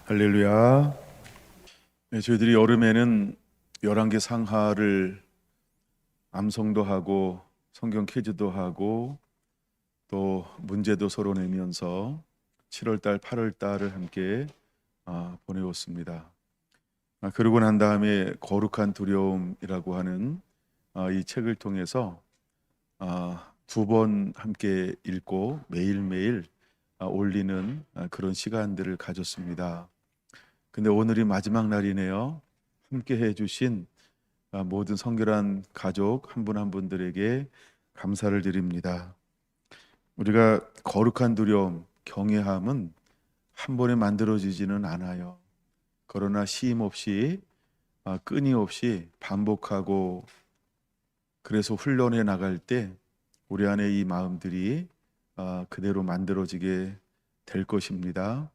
할렐루야. 네, 저희들이 여름에는 11개 상하를 암송도 하고 성경 퀴즈도 하고 또 문제도 서로 내면서 7월 달, 8월 달을 함께 보내었습니다. 그러고 난 다음에 거룩한 두려움이라고 하는 이 책을 통해서 2번 함께 읽고 매일매일 올리는 그런 시간들을 가졌습니다. 근데 오늘이 마지막 날이네요. 함께 해주신 모든 성결한 가족 한 분 한 분들에게 감사를 드립니다. 우리가 거룩한 두려움, 경외함은 한 번에 만들어지지는 않아요. 그러나 쉼 없이 끊임없이 반복하고 그래서 훈련해 나갈 때 우리 안에 이 마음들이 그대로 만들어지게 될 것입니다.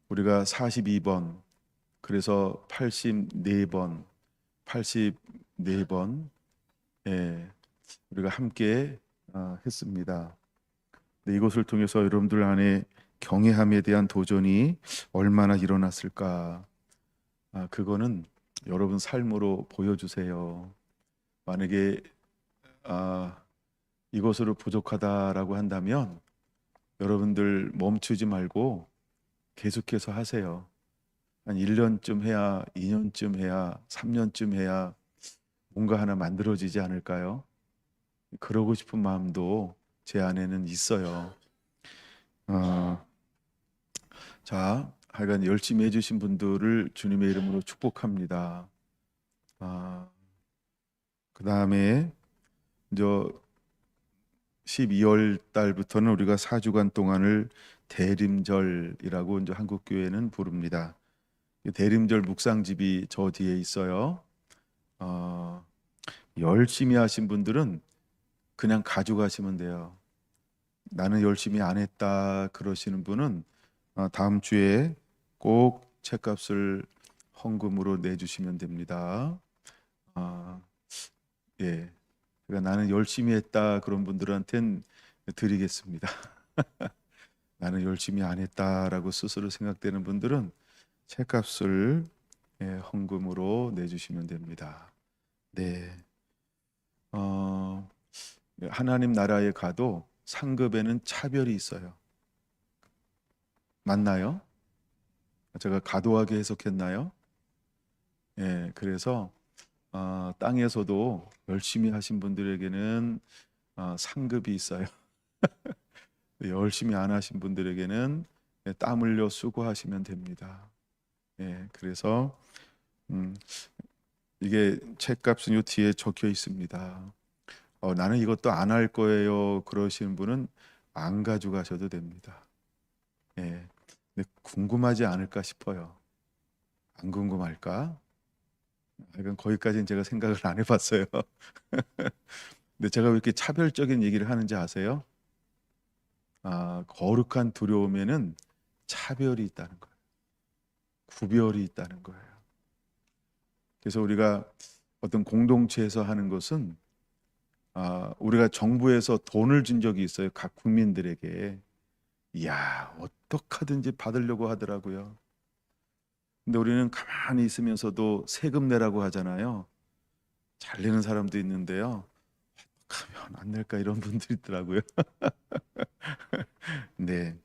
우리가 42번, 그래서 84번, 84번, 예, 우리가 함께 했습니다. 근데 이것을 통해서 여러분들 안에 경외함에 대한 도전이 얼마나 일어났을까? 그거는 여러분 삶으로 보여주세요. 만약에 아, 이것으로 부족하다라고 한다면 여러분들 멈추지 말고 계속해서 하세요. 한 1년쯤 해야, 2년쯤 해야, 3년쯤 해야 뭔가 하나 만들어지지 않을까요? 그러고 싶은 마음도 제 안에는 있어요. 어, 하여간 열심히 해주신 분들을 주님의 이름으로 축복합니다. 그 다음에 이제 12월 달부터는 우리가 4주간 동안을 대림절이라고 이제 한국 교회는 부릅니다. 대림절 묵상집이 저 뒤에 있어요. 어, 열심히 하신 분들은 그냥 가져가시면 돼요. 나는 열심히 안 했다 그러시는 분은 다음 주에 꼭 책값을 헌금으로 내주시면 됩니다. 아, 예. 그러니까 나는 열심히 했다 그런 분들한텐 드리겠습니다. 나는 열심히 안 했다라고 스스로 생각되는 분들은 책값을 헌금으로 내주시면 됩니다. 네. 어, 하나님 나라에 가도 상급에는 차별이 있어요. 맞나요? 제가 과도하게 해석했나요? 예, 그래서 땅에서도 열심히 하신 분들에게는 상급이 있어요. 열심히 안 하신 분들에게는 땀 흘려 수고하시면 됩니다. 예, 그래서 음, 이게 책값은 요 뒤에 적혀 있습니다. 나는 이것도 안 할 거예요. 그러시는 분은 안 가져가셔도 됩니다. 예, 근데 궁금하지 않을까 싶어요. 안 궁금할까? 이건 거기까지는 제가 생각을 안 해봤어요. 근데 제가 왜 이렇게 차별적인 얘기를 하는지 아세요? 거룩한 두려움에는 차별이 있다는 거예요. 구별이 있다는 거예요. 그래서 우리가 어떤 공동체에서 하는 것은 우리가 정부에서 돈을 준 적이 있어요. 각 국민들에게. 이야, 어떡하든지 받으려고 하더라고요. 근데 우리는 가만히 있으면서도 세금 내라고 하잖아요. 잘 내는 사람도 있는데요. 가면 안 낼까 이런 분들이 있더라고요. 네.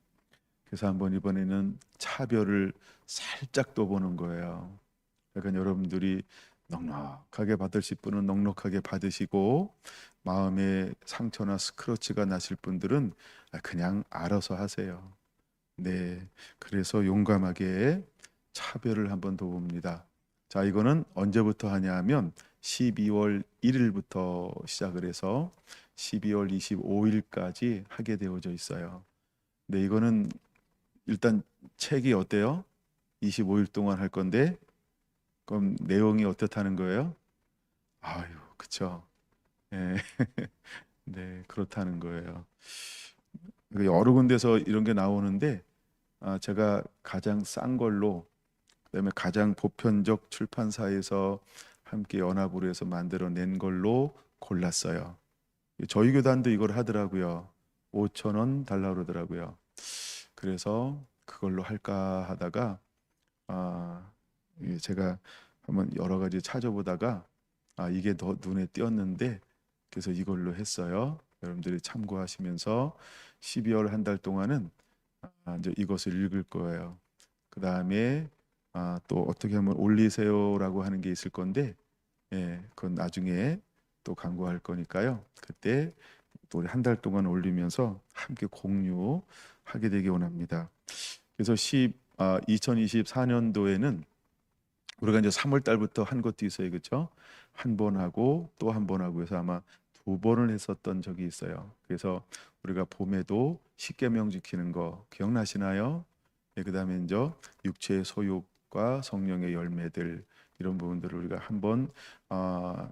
그래서 한번 이번에는 차별을 살짝 또 보는 거예요. 그러니까 여러분들이 넉넉하게 받으실 분은 넉넉하게 받으시고 마음에 상처나 스크러치가 나실 분들은 그냥 알아서 하세요. 네. 그래서 용감하게 차별을 한번 더 봅니다. 자, 이거는 언제부터 하냐 하면 12월 1일부터 시작을 해서 12월 25일까지 하게 되어져 있어요. 네, 이거는 일단 책이 어때요? 25일 동안 할 건데 그럼 내용이 어떻다는 거예요? 아유, 그쵸. 예. 네, 그렇다는 거예요. 여러 군데서 이런 게 나오는데 제가 가장 싼 걸로 그다음에 가장 보편적 출판사에서 함께 연합으로 해서 만들어낸 걸로 골랐어요. 저희 교단도 이걸 하더라고요. 5천 원 달라 그러더라고요. 그래서 그걸로 할까 하다가 이게 제가 한번 여러 가지 찾아보다가 이게 더 눈에 띄었는데 그래서 이걸로 했어요. 여러분들이 참고하시면서 12월 한 달 동안은 이제 이것을 읽을 거예요. 그 다음에 또 어떻게 하면 올리세요라고 하는 게 있을 건데, 그건 나중에 또 강구할 거니까요. 그때 또 우리 한 달 동안 올리면서 함께 공유하게 되기 원합니다. 그래서 2024년도에는 우리가 이제 3월 달부터 한 것도 있어요, 그렇죠? 한 번 하고 또 한 번 하고 해서 아마 두 번을 했었던 적이 있어요. 그래서 우리가 봄에도 십계명 지키는 거 기억나시나요? 그다음에 이제 육체의 소욕과 성령의 열매들 이런 부분들을 우리가 한번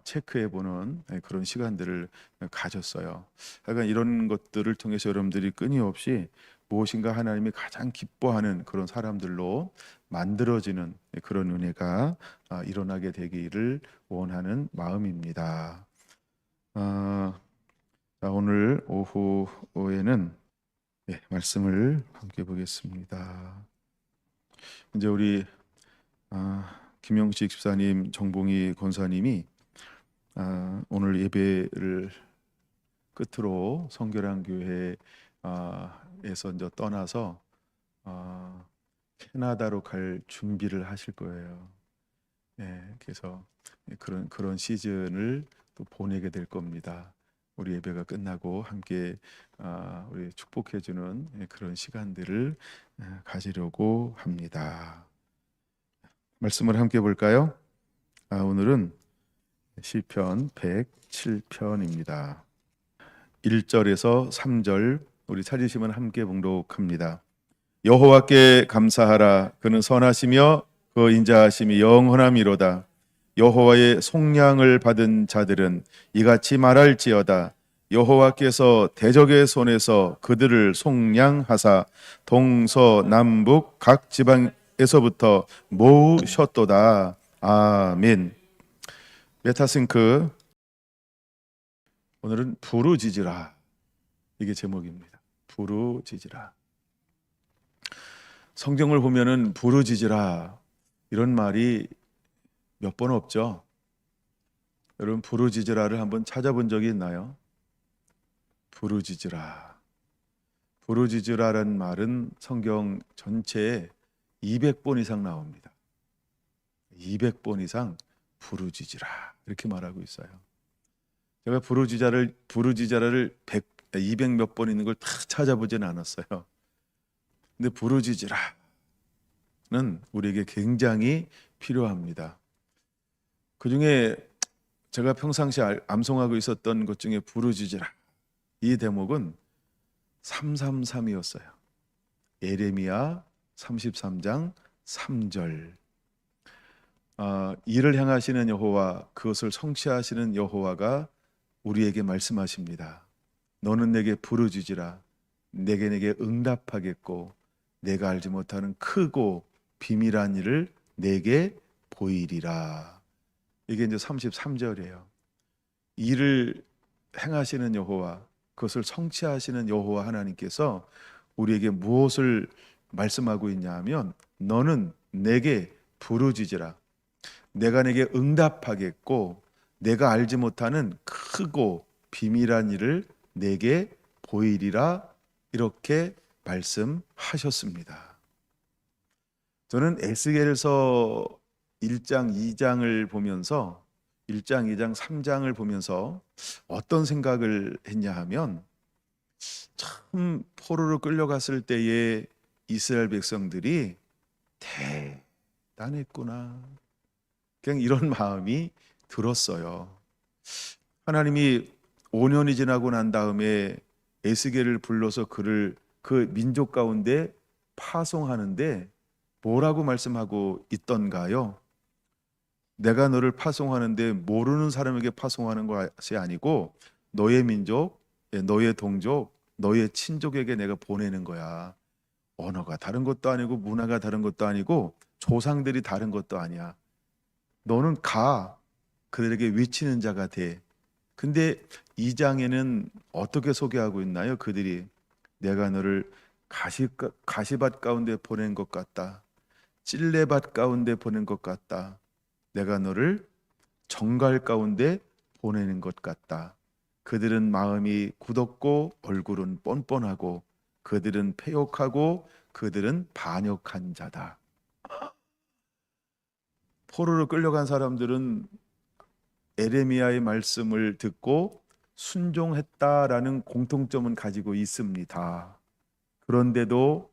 체크해 보는 그런 시간들을 가졌어요. 하여간 이런 것들을 통해서 여러분들이 끊임없이 무엇인가 하나님이 가장 기뻐하는 그런 사람들로 만들어지는 그런 은혜가 일어나게 되기를 원하는 마음입니다. 자, 오늘 오후에는 말씀을 함께 보겠습니다. 이제 우리 김영식 집사님, 정봉희 권사님이 오늘 예배를 끝으로 성결한 교회에서 이제 떠나서 캐나다로 갈 준비를 하실 거예요. 그래서 그런 시즌을 또 보내게 될 겁니다. 우리 예배가 끝나고 함께 우리 축복해주는 그런 시간들을 가지려고 합니다. 말씀을 함께 볼까요? 오늘은 시편 107편입니다. 1절에서 3절 우리 찾으시면 함께 봉독합니다. 여호와께 감사하라. 그는 선하시며 그 인자하심이 영원함이로다. 여호와의 속량을 받은 자들은 이같이 말할지어다. 여호와께서 대적의 손에서 그들을 속량하사 동서남북 각 지방에서부터 모으셨도다. 아멘. 메타싱크, 오늘은 부르짖으라, 이게 제목입니다. 부르짖으라. 성경을 보면은 부르짖으라 이런 말이 몇 번 없죠. 여러분, 부르짖으라를 한번 찾아본 적이 있나요? 부르짖으라. 부르짖으라라는 말은 성경 전체에 200번 이상 나옵니다. 200번 이상 부르짖으라 이렇게 말하고 있어요. 제가 부르짖으라를 200 몇 번 있는 걸 다 찾아보지는 않았어요. 근데 부르짖으라는 우리에게 굉장히 필요합니다. 그 중에 제가 평상시에 암송하고 있었던 것 중에 부르짖으라, 이 대목은 333이었어요. 예레미야 33장 3절. 이를 향하시는 여호와, 그것을 성취하시는 여호와가 우리에게 말씀하십니다. 너는 내게 부르짖으라. 내게 응답하겠고 내가 알지 못하는 크고 비밀한 일을 내게 보이리라. 이게 이제 33절이에요. 이를 행하시는 여호와, 그것을 성취하시는 여호와 하나님께서 우리에게 무엇을 말씀하고 있냐 하면, 너는 내게 부르짖으라. 내가 내게 응답하겠고 내가 알지 못하는 크고 비밀한 일을 내게 보이리라, 이렇게 말씀하셨습니다. 저는 에스겔서 1장, 2장을 보면서 1장, 2장, 3장을 보면서 어떤 생각을 했냐 하면, 참 포로로 끌려갔을 때의 이스라엘 백성들이 대단했구나, 그냥 이런 마음이 들었어요. 하나님이 5년이 지나고 난 다음에 에스겔을 불러서 그를 그 민족 가운데 파송하는데 뭐라고 말씀하고 있던가요? 내가 너를 파송하는데 모르는 사람에게 파송하는 것이 아니고 너의 민족, 너의 동족, 너의 친족에게 내가 보내는 거야. 언어가 다른 것도 아니고 문화가 다른 것도 아니고 조상들이 다른 것도 아니야. 너는 가, 그들에게 외치는 자가 돼. 근데 2장에는 어떻게 소개하고 있나요? 그들이 내가 너를 가시밭 가운데 보낸 것 같다. 찔레밭 가운데 보낸 것 같다. 내가 너를 정갈 가운데 보내는 것 같다. 그들은 마음이 굳었고 얼굴은 뻔뻔하고 그들은 패역하고 그들은 반역한 자다. 포로로 끌려간 사람들은 에레미야의 말씀을 듣고 순종했다라는 공통점은 가지고 있습니다. 그런데도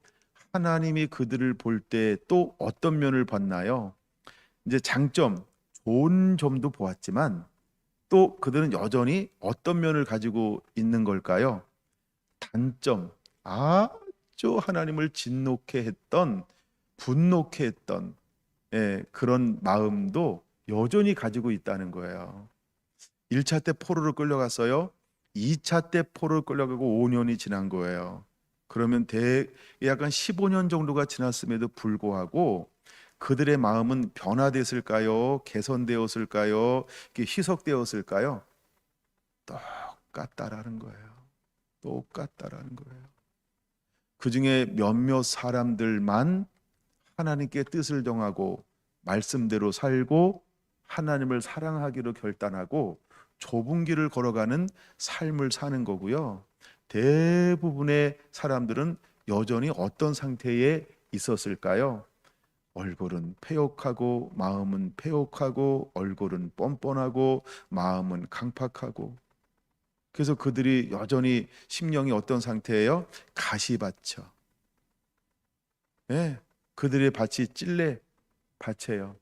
하나님이 그들을 볼 때 또 어떤 면을 봤나요? 이제 장점, 좋은 점도 보았지만 또 그들은 여전히 어떤 면을 가지고 있는 걸까요? 단점, 아주 하나님을 진노케 했던, 분노케 했던 그런 마음도 여전히 가지고 있다는 거예요. 1차 때 포로로 끌려갔어요. 2차 때 포로로 끌려가고 5년이 지난 거예요. 그러면 약간 15년 정도가 지났음에도 불구하고 그들의 마음은 변화됐을까요? 개선되었을까요? 희석되었을까요? 똑같다라는 거예요. 똑같다라는 거예요. 그 중에 몇몇 사람들만 하나님께 뜻을 정하고 말씀대로 살고 하나님을 사랑하기로 결단하고 좁은 길을 걸어가는 삶을 사는 거고요. 대부분의 사람들은 여전히 어떤 상태에 있었을까요? 얼굴은 패역하고 마음은 패역하고 얼굴은 뻔뻔하고 마음은 강팍하고 그래서 그들이 여전히 심령이 어떤 상태예요? 가시밭이요. 예, 그들의 밭이 찔레 밭이에요.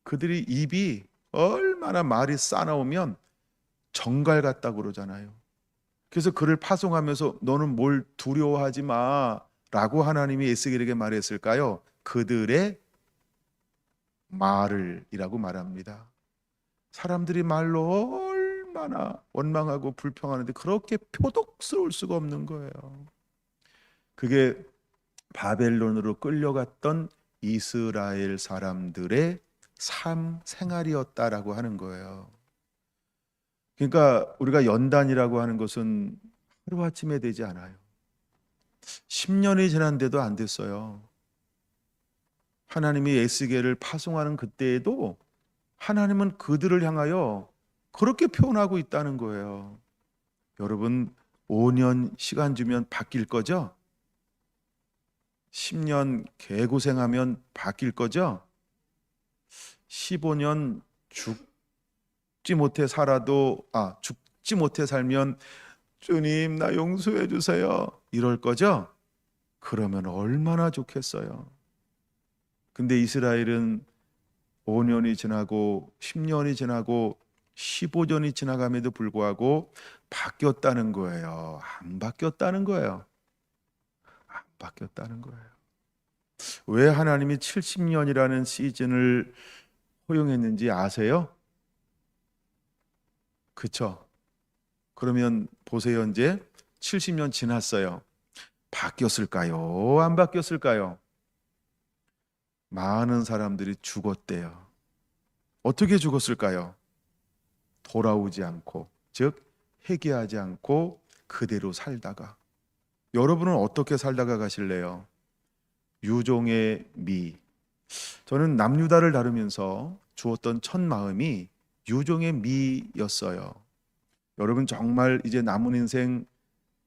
그들이 입이 얼마나 말이 싸나우면 정갈 같다고 그러잖아요. 그래서 그를 파송하면서 너는 뭘 두려워하지 마라고 하나님이 에스겔에게 말했을까요? 그들의 말을이라고 말합니다. 사람들이 말로 얼마나 원망하고 불평하는데 그렇게 표독스러울 수가 없는 거예요. 그게 바벨론으로 끌려갔던 이스라엘 사람들의 삶 생활이었다라고 하는 거예요. 그러니까 우리가 연단이라고 하는 것은 하루아침에 되지 않아요. 10년이 지났는데도 안 됐어요. 하나님이 에스겔을 파송하는 그때에도 하나님은 그들을 향하여 그렇게 표현하고 있다는 거예요. 여러분 5년 시간 주면 바뀔 거죠? 10년 개고생하면 바뀔 거죠? 15년 죽지 못해 살아도 죽지 못해 살면 주님 나 용서해 주세요 이럴 거죠? 그러면 얼마나 좋겠어요. 근데 이스라엘은 5년이 지나고 10년이 지나고 15년이 지나감에도 불구하고 바뀌었다는 거예요. 안 바뀌었다는 거예요. 안 바뀌었다는 거예요. 왜 하나님이 70년이라는 시즌을 허용했는지 아세요? 그쵸? 그러면 보세요. 이제 70년 지났어요. 바뀌었을까요? 안 바뀌었을까요? 많은 사람들이 죽었대요. 어떻게 죽었을까요? 돌아오지 않고, 즉 회개하지 않고 그대로 살다가. 여러분은 어떻게 살다가 가실래요? 유종의 미. 저는 남유다를 다루면서 주었던 첫 마음이 유종의 미였어요. 여러분 정말 이제 남은 인생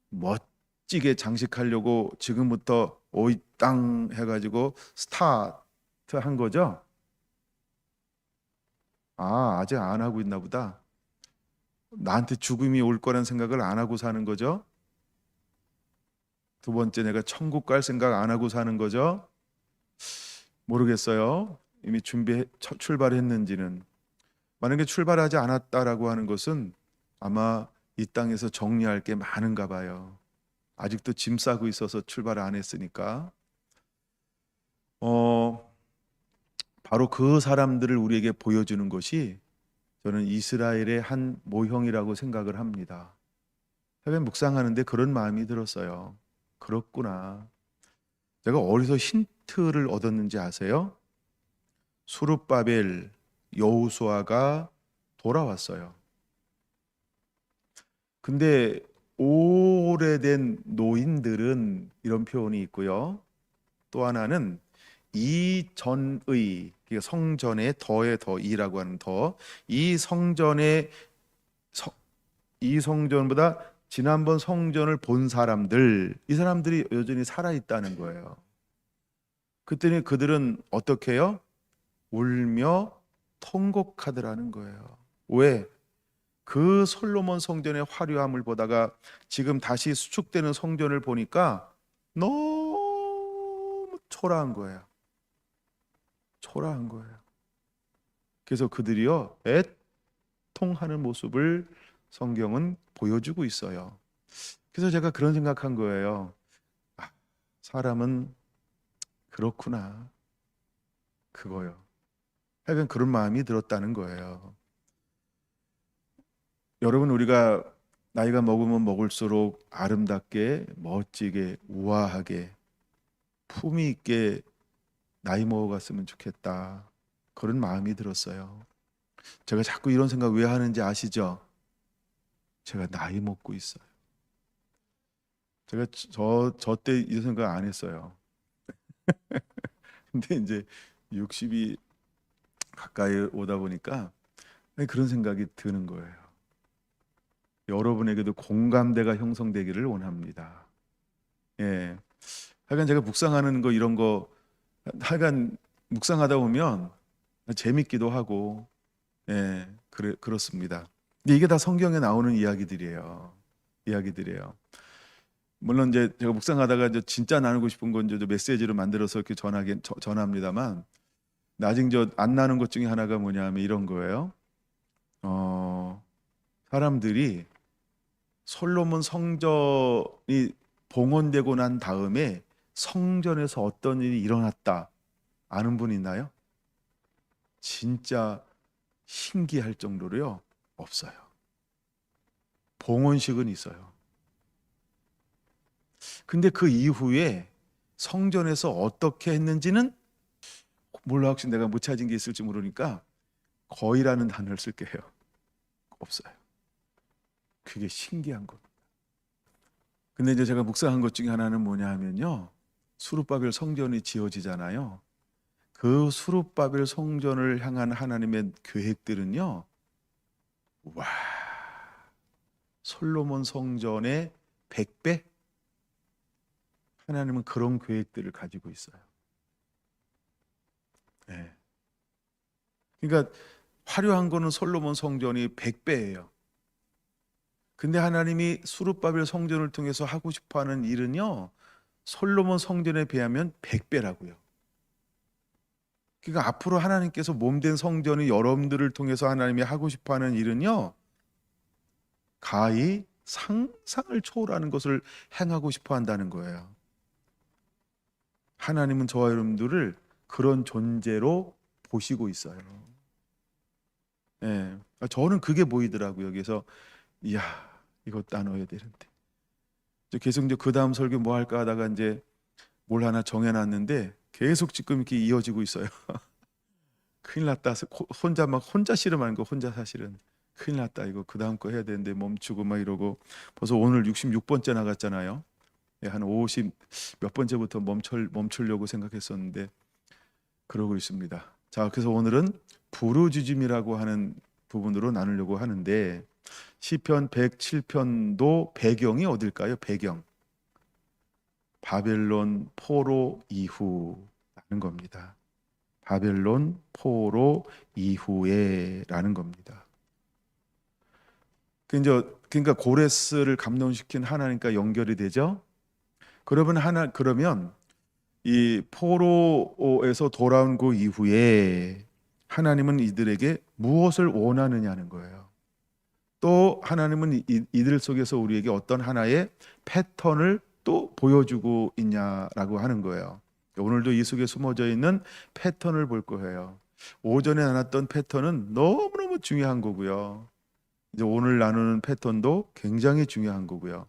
멋지게 장식하려고 지금부터 오이 땅 해가지고 스타트 한 거죠? 아직 안 하고 있나 보다. 나한테 죽음이 올 거란 생각을 안 하고 사는 거죠? 두 번째, 내가 천국 갈 생각 안 하고 사는 거죠? 모르겠어요. 이미 출발했는지는. 만약에 출발하지 않았다라고 하는 것은 아마 이 땅에서 정리할 게 많은가 봐요. 아직도 짐 싸고 있어서 출발 안 했으니까. 어, 바로 그 사람들을 우리에게 보여주는 것이 저는 이스라엘의 한 모형이라고 생각을 합니다. 해변 묵상하는데 그런 마음이 들었어요. 그렇구나. 제가 어디서 힌트를 얻었는지 아세요? 수룹바벨 여호수아가 돌아왔어요. 근데 오래된 노인들은 이런 표현이 있고요. 또 하나는 이전의, 그러니까 성전의 더의 더이라고 하는 더, 이 성전의 이 성전보다 지난번 성전을 본 사람들, 이 사람들이 여전히 살아 있다는 거예요. 그랬더니 그들은 어떻게 해요? 울며 통곡하더라는 거예요. 왜? 그 솔로몬 성전의 화려함을 보다가 지금 다시 수축되는 성전을 보니까 너무 초라한 거예요. 초라한 거예요. 그래서 그들이요, 애통하는 모습을 성경은 보여주고 있어요. 그래서 제가 그런 생각한 거예요. 아, 사람은 그렇구나. 그거요. 하여간 그런 마음이 들었다는 거예요. 여러분, 우리가 나이가 먹으면 먹을수록 아름답게, 멋지게, 우아하게, 품위 있게 나이 먹어갔으면 좋겠다. 그런 마음이 들었어요. 제가 자꾸 이런 생각 왜 하는지 아시죠? 제가 나이 먹고 있어요. 제가 저 때 이 생각 안 했어요. 근데 이제 60이 가까이 오다 보니까 그런 생각이 드는 거예요. 여러분에게도 공감대가 형성되기를 원합니다. 예. 하여간 제가 묵상하는 거 이런 거 하여간 묵상하다 보면 재밌기도 하고 그렇습니다. 근데 이게 다 성경에 나오는 이야기들이에요. 이야기들이에요. 물론 이제 제가 묵상하다가 이제 진짜 나누고 싶은 건 이제 메시지로 만들어서 이렇게 전합니다만 나중 안 나눈 것 중에 하나가 뭐냐면 이런 거예요. 사람들이 솔로몬 성전이 봉헌되고 난 다음에 성전에서 어떤 일이 일어났다 아는 분 있나요? 진짜 신기할 정도로요. 없어요. 봉헌식은 있어요. 근데 그 이후에 성전에서 어떻게 했는지는 몰라. 혹시 내가 못 찾은 게 있을지 모르니까 거의라는 단어를 쓸게요. 없어요. 그게 신기한 겁니다. 근데 이제 제가 묵상한 것 중에 하나는 뭐냐 하면요. 수룹바벨 성전이 지어지잖아요. 그 수룹바벨 성전을 향한 하나님의 계획들은요. 와, 솔로몬 성전의 100배? 하나님은 그런 계획들을 가지고 있어요. 네. 그러니까 화려한 거는 솔로몬 성전이 100배예요. 근데 하나님이 수룹바벨 성전을 통해서 하고 싶어하는 일은요. 솔로몬 성전에 비하면 100배라고요. 그러니까 앞으로 하나님께서 몸된 성전이 여러분들을 통해서 하나님이 하고 싶어하는 일은요. 가히 상상을 초월하는 것을 행하고 싶어 한다는 거예요. 하나님은 저와 여러분들을 그런 존재로 보시고 있어요. 예. 저는 그게 보이더라고요. 그래서 이야, 이거 나눠야 되는데. 계속 이제 그 다음 설교 뭐 할까 하다가 이제 뭘 하나 정해놨는데 계속 지금 이렇게 이어지고 있어요. 큰일 났다. 혼자 씨름하는 거 혼자 사실은 큰일 났다. 이거 그 다음 거 해야 되는데 멈추고 막 이러고 벌써 오늘 66번째 나갔잖아요. 한 50 몇 번째부터 멈추려고 생각했었는데 그러고 있습니다. 자, 그래서 오늘은 부르짖음이라고 하는 부분으로 나누려고 하는데 시편 107편도 배경이 어딜까요? 배경. 바벨론 포로 이후라는 겁니다. 바벨론 포로 이후에라는 겁니다. 그러니까 고레스를 감동시킨 하나님과 연결이 되죠. 그러면 이 포로에서 돌아온 그 이후에 하나님은 이들에게 무엇을 원하느냐는 거예요. 또 하나님은 이들 속에서 우리에게 어떤 하나의 패턴을 또 보여주고 있냐라고 하는 거예요. 오늘도 이 속에 숨어져 있는 패턴을 볼 거예요. 오전에 나눴던 패턴은 너무너무 중요한 거고요. 이제 오늘 나누는 패턴도 굉장히 중요한 거고요.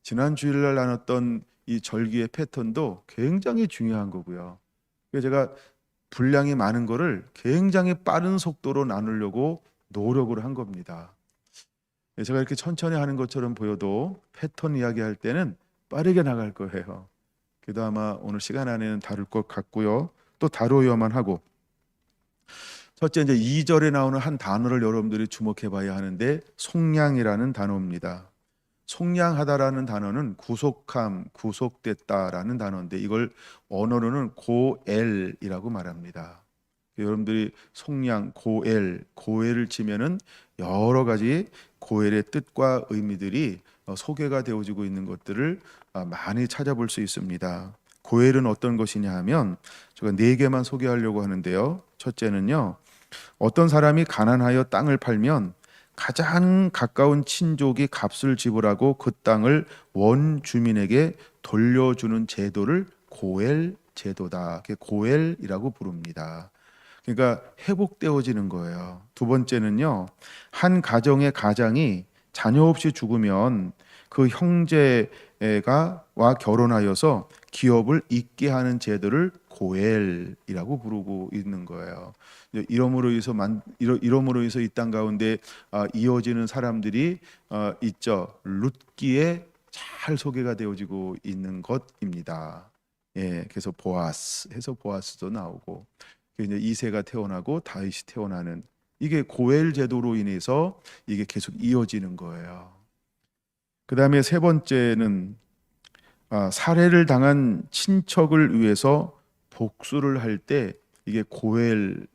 지난 주일날 나눴던 이 절기의 패턴도 굉장히 중요한 거고요. 그래서 제가 분량이 많은 거를 굉장히 빠른 속도로 나누려고 노력을 한 겁니다. 제가 이렇게 천천히 하는 것처럼 보여도 패턴 이야기할 때는 빠르게 나갈 거예요. 그래도 아마 오늘 시간 안에는 다룰 것 같고요. 또 다루어야만 하고, 첫째 이제 2절에 나오는 한 단어를 여러분들이 주목해 봐야 하는데 속량이라는 단어입니다. 속량하다라는 단어는 구속함, 구속됐다라는 단어인데 이걸 언어로는 고엘이라고 말합니다. 여러분들이 속량, 고엘을 치면은 여러 가지 고엘의 뜻과 의미들이 소개가 되어지고 있는 것들을 많이 찾아볼 수 있습니다. 고엘은 어떤 것이냐 하면 제가 4개만 소개하려고 하는데요. 첫째는요, 어떤 사람이 가난하여 땅을 팔면 가장 가까운 친족이 값을 지불하고 그 땅을 원주민에게 돌려주는 제도를 고엘 제도다. 고엘이라고 부릅니다. 그러니까 회복되어지는 거예요. 두 번째는요, 한 가정의 가장이 자녀 없이 죽으면 그 형제가 결혼하여서 기업을 잇게 하는 제도를 고엘이라고 부르고 있는 거예요. 이러므로 인해서 이 땅 가운데 이어지는 사람들이 있죠. 룻기에 잘 소개가 되어지고 있는 것입니다. 예, 그래서 보아스 해서 보아스도 나오고, 이제 이새가 태어나고 다윗이 태어나는, 이게 고엘 제도로 인해서 이게 계속 이어지는 거예요. 그 다음에 세 번째는 살해를 당한 친척을 위해서 복수를 할 때 이게 고엘이라고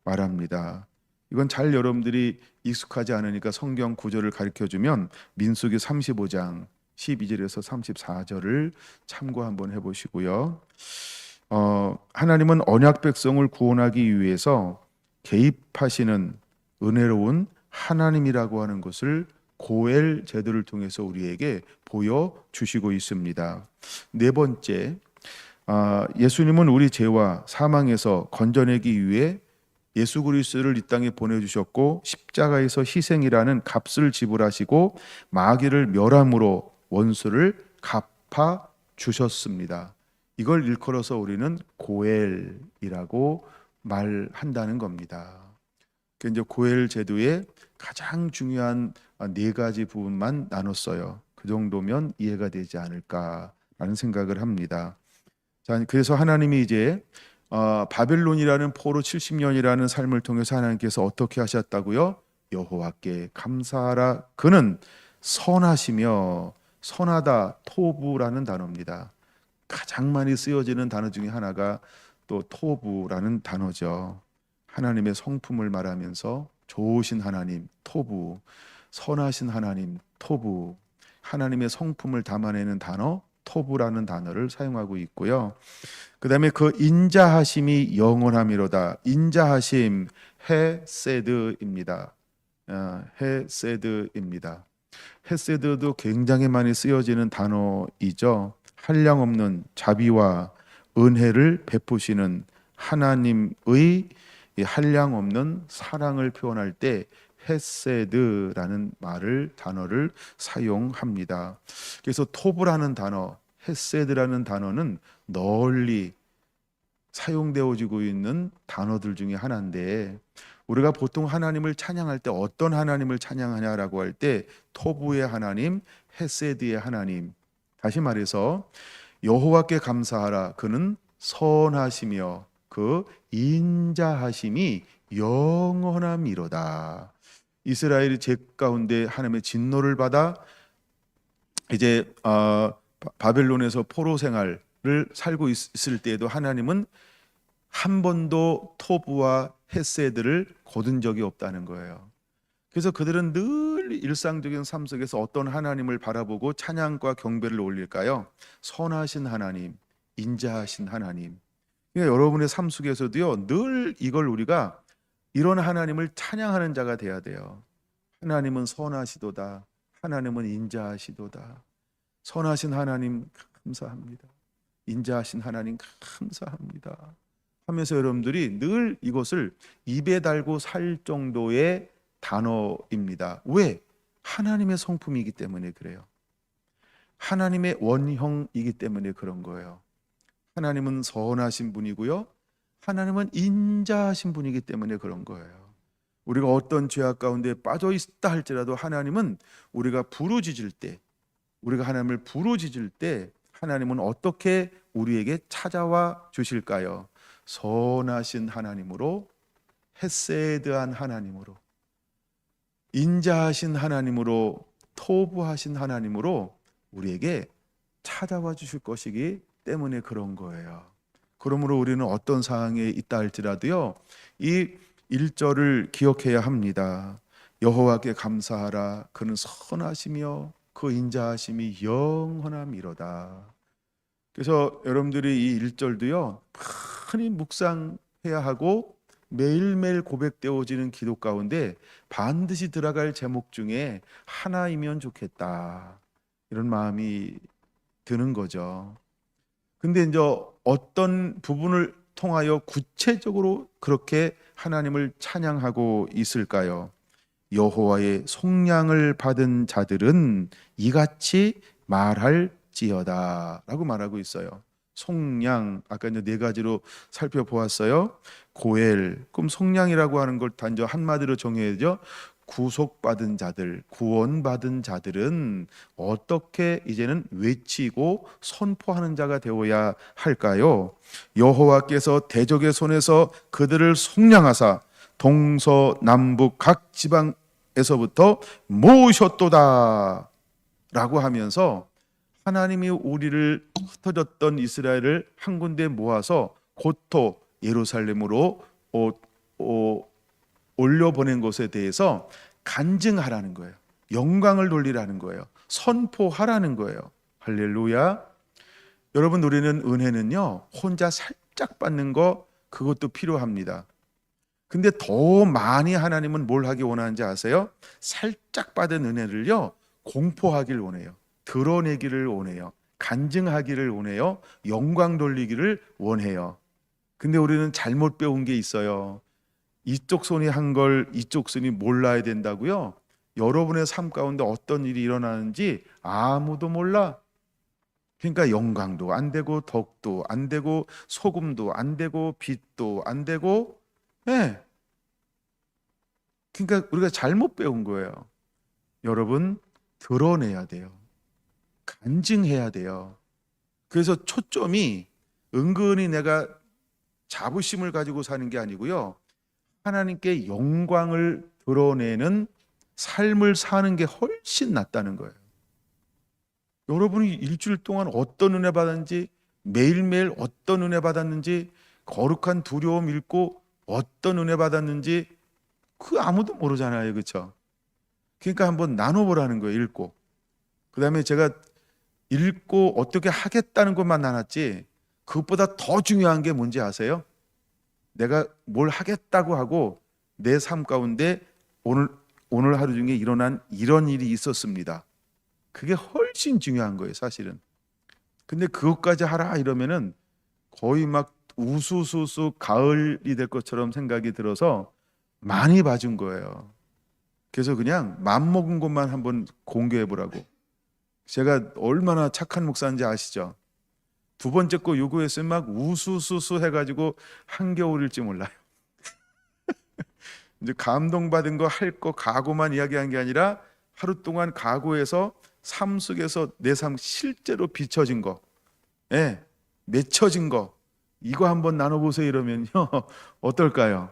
말합니다. 이건 잘 여러분들이 익숙하지 않으니까 성경 구절을 가르쳐주면 민수기 35장 12절에서 34절을 참고 한번 해보시고요. 하나님은 언약 백성을 구원하기 위해서 개입하시는 은혜로운 하나님이라고 하는 것을 고엘 제도를 통해서 우리에게 보여주시고 있습니다. 네 번째, 예수님은 우리 죄와 사망에서 건져내기 위해 예수 그리스도를 이 땅에 보내주셨고 십자가에서 희생이라는 값을 지불하시고 마귀를 멸함으로 원수를 갚아 주셨습니다. 이걸 일컬어서 우리는 고엘이라고 말한다는 겁니다. 이제 고엘 제도의 가장 중요한 4가지 부분만 나눴어요. 그 정도면 이해가 되지 않을까라는 생각을 합니다. 자, 그래서 하나님이 이제 바벨론이라는 포로 70년이라는 삶을 통해서 하나님께서 어떻게 하셨다고요? 여호와께 감사하라. 그는 선하시며, 선하다, 토부라는 단어입니다. 가장 많이 쓰여지는 단어 중에 하나가 또 토부라는 단어죠. 하나님의 성품을 말하면서 좋으신 하나님, 토부, 선하신 하나님, 토부, 하나님의 성품을 담아내는 단어, 토부라는 단어를 사용하고 있고요. 그 다음에 그 인자하심이 영원함이로다. 인자하심, 헤세드입니다. 헤세드입니다. 헤세드도 굉장히 많이 쓰여지는 단어이죠. 한량없는 자비와 은혜를 베푸시는 하나님의 한량없는 사랑을 표현할 때 헤세드라는 단어를 사용합니다. 그래서 토브라는 단어, 헤세드라는 단어는 널리 사용되어지고 있는 단어들 중에 하나인데, 우리가 보통 하나님을 찬양할 때 어떤 하나님을 찬양하냐라고 할 때 토부의 하나님, 헤세드의 하나님, 다시 말해서 여호와께 감사하라. 그는 선하시며 그 인자하심이 영원함이로다. 이스라엘이 죄 가운데 하나님의 진노를 받아 이제 바벨론에서 포로 생활을 살고 있을 때에도 하나님은 한 번도 토부와 헤세드를 거둔 적이 없다는 거예요. 그래서 그들은 늘 일상적인 삶 속에서 어떤 하나님을 바라보고 찬양과 경배를 올릴까요? 선하신 하나님, 인자하신 하나님. 그러니까 여러분의 삶 속에서도요, 늘 이걸 우리가 이런 하나님을 찬양하는 자가 돼야 돼요. 하나님은 선하시도다. 하나님은 인자하시도다. 선하신 하나님 감사합니다. 인자하신 하나님 감사합니다. 하면서 여러분들이 늘 이것을 입에 달고 살 정도의 단어입니다. 왜? 하나님의 성품이기 때문에 그래요. 하나님의 원형이기 때문에 그런 거예요. 하나님은 선하신 분이고요. 하나님은 인자하신 분이기 때문에 그런 거예요. 우리가 어떤 죄악 가운데 빠져 있다 할지라도 하나님은 우리가 부르짖을 때, 우리가 하나님을 부르짖을 때 하나님은 어떻게 우리에게 찾아와 주실까요? 선하신 하나님으로, 헤세드한 하나님으로, 인자하신 하나님으로, 토부하신 하나님으로 우리에게 찾아와 주실 것이기 때문에 그런 거예요. 그러므로 우리는 어떤 상황에 있다 할지라도요, 이 1절을 기억해야 합니다. 여호와께 감사하라. 그는 선하시며 그 인자하심이 영원함이로다. 그래서 여러분들이 이 1절도요, 많이 묵상해야 하고 매일매일 고백되어지는 기도 가운데 반드시 들어갈 제목 중에 하나이면 좋겠다, 이런 마음이 드는 거죠. 근데 이제 어떤 부분을 통하여 구체적으로 그렇게 하나님을 찬양하고 있을까요? 여호와의 속량을 받은 자들은 이같이 말할지어다 라고 말하고 있어요. 속량, 아까 이제 네 가지로 살펴보았어요. 고엘, 그럼 속량이라고 하는 걸 단지 한마디로 정의해야죠. 구속받은 자들, 구원받은 자들은 어떻게 이제는 외치고 선포하는 자가 되어야 할까요? 여호와께서 대적의 손에서 그들을 속량하사 동서남북 각 지방에서부터 모으셨도다 라고 하면서 하나님이 우리를 흩어졌던 이스라엘을 한 군데 모아서 고토 예루살렘으로 올려보낸 것에 대해서 간증하라는 거예요. 영광을 돌리라는 거예요. 선포하라는 거예요. 할렐루야. 여러분, 우리는 은혜는요, 혼자 살짝 받는 거 그것도 필요합니다. 근데 더 많이 하나님은 뭘 하기 원하는지 아세요? 살짝 받은 은혜를요, 공포하길 원해요. 드러내기를 원해요. 간증하기를 원해요. 영광 돌리기를 원해요. 근데 우리는 잘못 배운 게 있어요. 이쪽 손이 한 걸 이쪽 손이 몰라야 된다고요? 여러분의 삶 가운데 어떤 일이 일어나는지 아무도 몰라. 그러니까 영광도 안 되고 덕도 안 되고 소금도 안 되고 빛도 안 되고, 네. 그러니까 우리가 잘못 배운 거예요. 여러분, 드러내야 돼요. 간증해야 돼요. 그래서 초점이 은근히 내가 자부심을 가지고 사는 게 아니고요, 하나님께 영광을 드러내는 삶을 사는 게 훨씬 낫다는 거예요. 여러분이 일주일 동안 어떤 은혜 받았는지, 매일매일 어떤 은혜 받았는지, 거룩한 두려움 읽고 어떤 은혜 받았는지 그 아무도 모르잖아요. 그렇죠? 그러니까 한번 나눠보라는 거예요. 읽고. 그 다음에 제가 읽고 어떻게 하겠다는 것만 나눴지, 그것보다 더 중요한 게 뭔지 아세요? 내가 뭘 하겠다고 하고 내 삶 가운데 오늘 하루 중에 일어난 이런 일이 있었습니다. 그게 훨씬 중요한 거예요, 사실은. 근데 그것까지 하라 이러면은 거의 막 우수수수 가을이 될 것처럼 생각이 들어서 많이 봐준 거예요. 그래서 그냥 맘먹은 것만 한번 공개해 보라고. 제가 얼마나 착한 목사인지 아시죠? 두 번째 거 요구했으면 막 우수수수 해가지고 한겨울일지 몰라요. 이제 감동받은 거 할 거 각오만 이야기한 게 아니라 하루 동안 각오해서 삶 속에서 내 삶 실제로 비춰진 거, 예, 맺혀진 거, 이거 한번 나눠보세요 이러면요 어떨까요?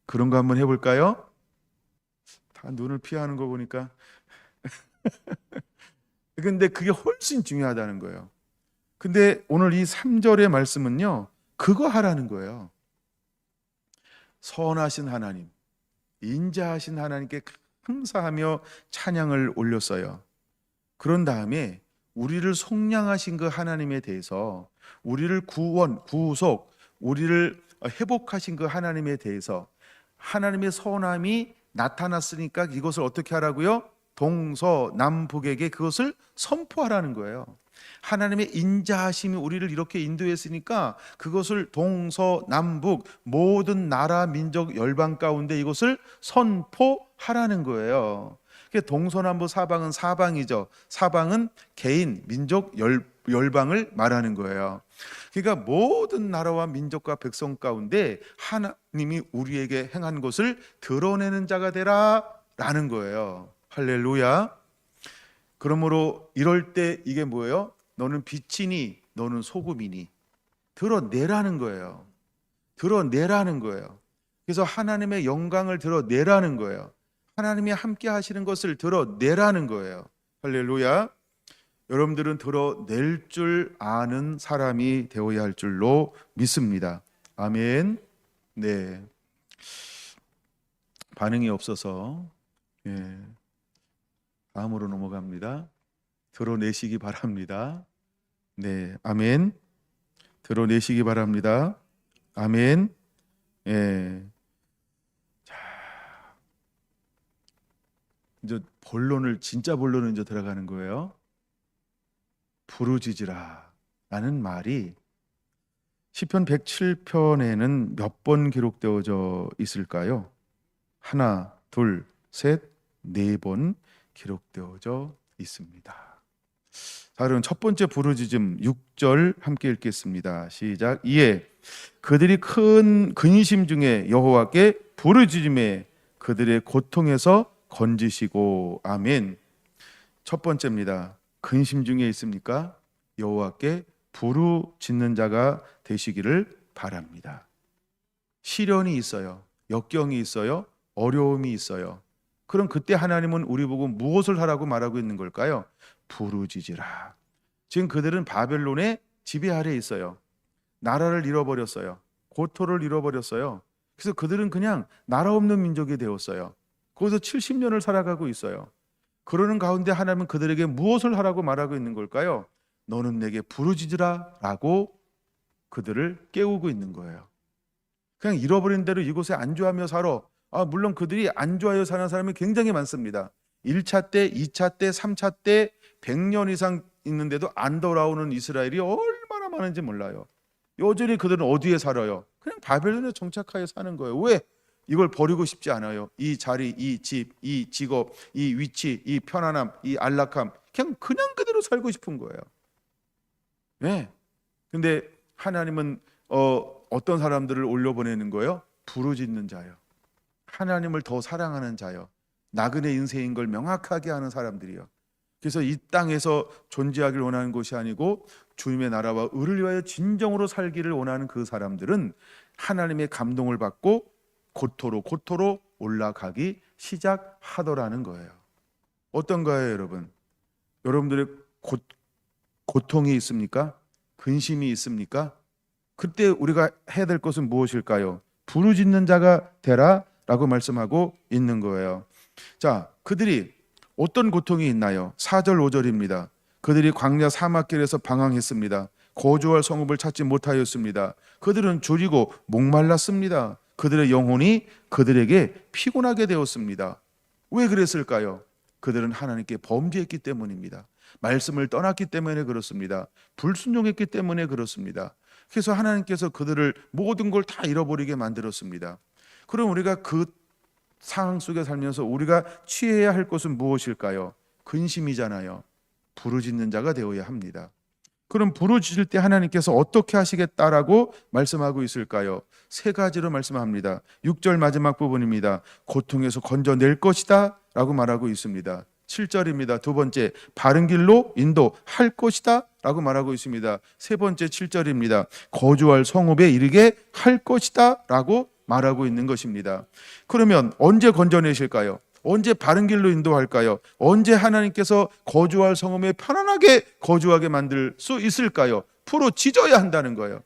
그런 거 한번 해볼까요? 다 눈을 피하는 거 보니까 근데 그게 훨씬 중요하다는 거예요. 근데 오늘 이 3절의 말씀은요, 그거 하라는 거예요. 선하신 하나님, 인자하신 하나님께 감사하며 찬양을 올렸어요. 그런 다음에 우리를 속량하신 그 하나님에 대해서, 우리를 구원, 구속, 우리를 회복하신 그 하나님에 대해서 하나님의 선함이 나타났으니까 이것을 어떻게 하라고요? 동서남북에게 그것을 선포하라는 거예요. 하나님의 인자하심이 우리를 이렇게 인도했으니까 그것을 동서남북 모든 나라 민족 열방 가운데 이것을 선포하라는 거예요. 동서남북 사방은 사방이죠. 사방은 개인 민족 열방을 말하는 거예요. 그러니까 모든 나라와 민족과 백성 가운데 하나님이 우리에게 행한 것을 드러내는 자가 되라라는 거예요. 할렐루야. 그러므로 이럴 때 이게 뭐예요? 너는 빛이니 너는 소금이니 드러내라는 거예요. 드러내라는 거예요. 그래서 하나님의 영광을 드러내라는 거예요. 하나님이 함께 하시는 것을 드러내라는 거예요. 할렐루야. 여러분들은 드러낼 줄 아는 사람이 되어야 할 줄로 믿습니다. 아멘. 네. 반응이 없어서 다음으로 넘어갑니다. 드러내시기 바랍니다. 네, 아멘. 드러내시기 바랍니다. 아멘. 자, 이제 진짜 본론은 이제 들어가는 거예요. 부르짖으라 라는 말이 시편 107편에는 몇 번 기록되어져 있을까요? 하나, 둘, 셋, 네 번 기록되어져 있습니다. 자, 그럼 첫 번째 부르짖음 6절 함께 읽겠습니다. 시작. 이에 그들이 큰 근심 중에 여호와께 부르짖음에 그들의 고통에서 건지시고. 아멘. 첫 번째입니다. 근심 중에 있습니까? 여호와께 부르짖는 자가 되시기를 바랍니다. 시련이 있어요. 역경이 있어요. 어려움이 있어요. 그럼 그때 하나님은 우리 보고 무엇을 하라고 말하고 있는 걸까요? 부르짖으라. 지금 그들은 바벨론의 지배 아래에 있어요. 나라를 잃어버렸어요. 고토를 잃어버렸어요. 그래서 그들은 그냥 나라 없는 민족이 되었어요. 거기서 70년을 살아가고 있어요. 그러는 가운데 하나님은 그들에게 무엇을 하라고 말하고 있는 걸까요? 너는 내게 부르짖으라 라고 그들을 깨우고 있는 거예요. 그냥 잃어버린 대로 이곳에 안주하며 살아. 물론 그들이 안주하여 사는 사람이 굉장히 많습니다. 1차 때, 2차 때, 3차 때 100년 이상 있는데도 안 돌아오는 이스라엘이 얼마나 많은지 몰라요. 여전히 그들은 어디에 살아요? 그냥 바벨론에 정착하여 사는 거예요. 왜? 이걸 버리고 싶지 않아요. 이 자리, 이 집, 이 직업, 이 위치, 이 편안함, 이 안락함, 그냥 그대로 살고 싶은 거예요. 네. 근데 하나님은 어떤 사람들을 올려보내는 거예요? 부르짖는 자요. 하나님을 더 사랑하는 자요. 나그네 인생인 걸 명확하게 하는 사람들이요. 그래서 이 땅에서 존재하기를 원하는 것이 아니고 주님의 나라와 의를 위하여 진정으로 살기를 원하는 그 사람들은 하나님의 감동을 받고 고토로 올라가기 시작하더라는 거예요. 어떤가요, 여러분? 여러분들의 고통이 있습니까? 근심이 있습니까? 그때 우리가 해야 될 것은 무엇일까요? 부르짖는 자가 되라 라고 말씀하고 있는 거예요. 자, 그들이 어떤 고통이 있나요? 4절 5절입니다. 그들이 광야 사막길에서 방황했습니다. 거주할 성읍을 찾지 못하였습니다. 그들은 줄이고 목말랐습니다. 그들의 영혼이 그들에게 피곤하게 되었습니다. 왜 그랬을까요? 그들은 하나님께 범죄했기 때문입니다. 말씀을 떠났기 때문에 그렇습니다. 불순종했기 때문에 그렇습니다. 그래서 하나님께서 그들을 모든 걸 다 잃어버리게 만들었습니다. 그럼 우리가 그 상황 속에 살면서 우리가 취해야 할 것은 무엇일까요? 근심이잖아요. 부르짖는 자가 되어야 합니다. 그럼 부르짖을 때 하나님께서 어떻게 하시겠다라고 말씀하고 있을까요? 3가지로 말씀합니다. 6절 마지막 부분입니다. 고통에서 건져낼 것이다 라고 말하고 있습니다. 7절입니다. 두 번째, 바른 길로 인도할 것이다 라고 말하고 있습니다. 세 번째 7절입니다. 거주할 성읍에 이르게 할 것이다 라고 말하고 있는 것입니다. 그러면 언제 건져내실까요? 언제 바른 길로 인도할까요? 언제 하나님께서 거주할 성읍에 편안하게 거주하게 만들 수 있을까요? 부르짖어야 한다는 거예요.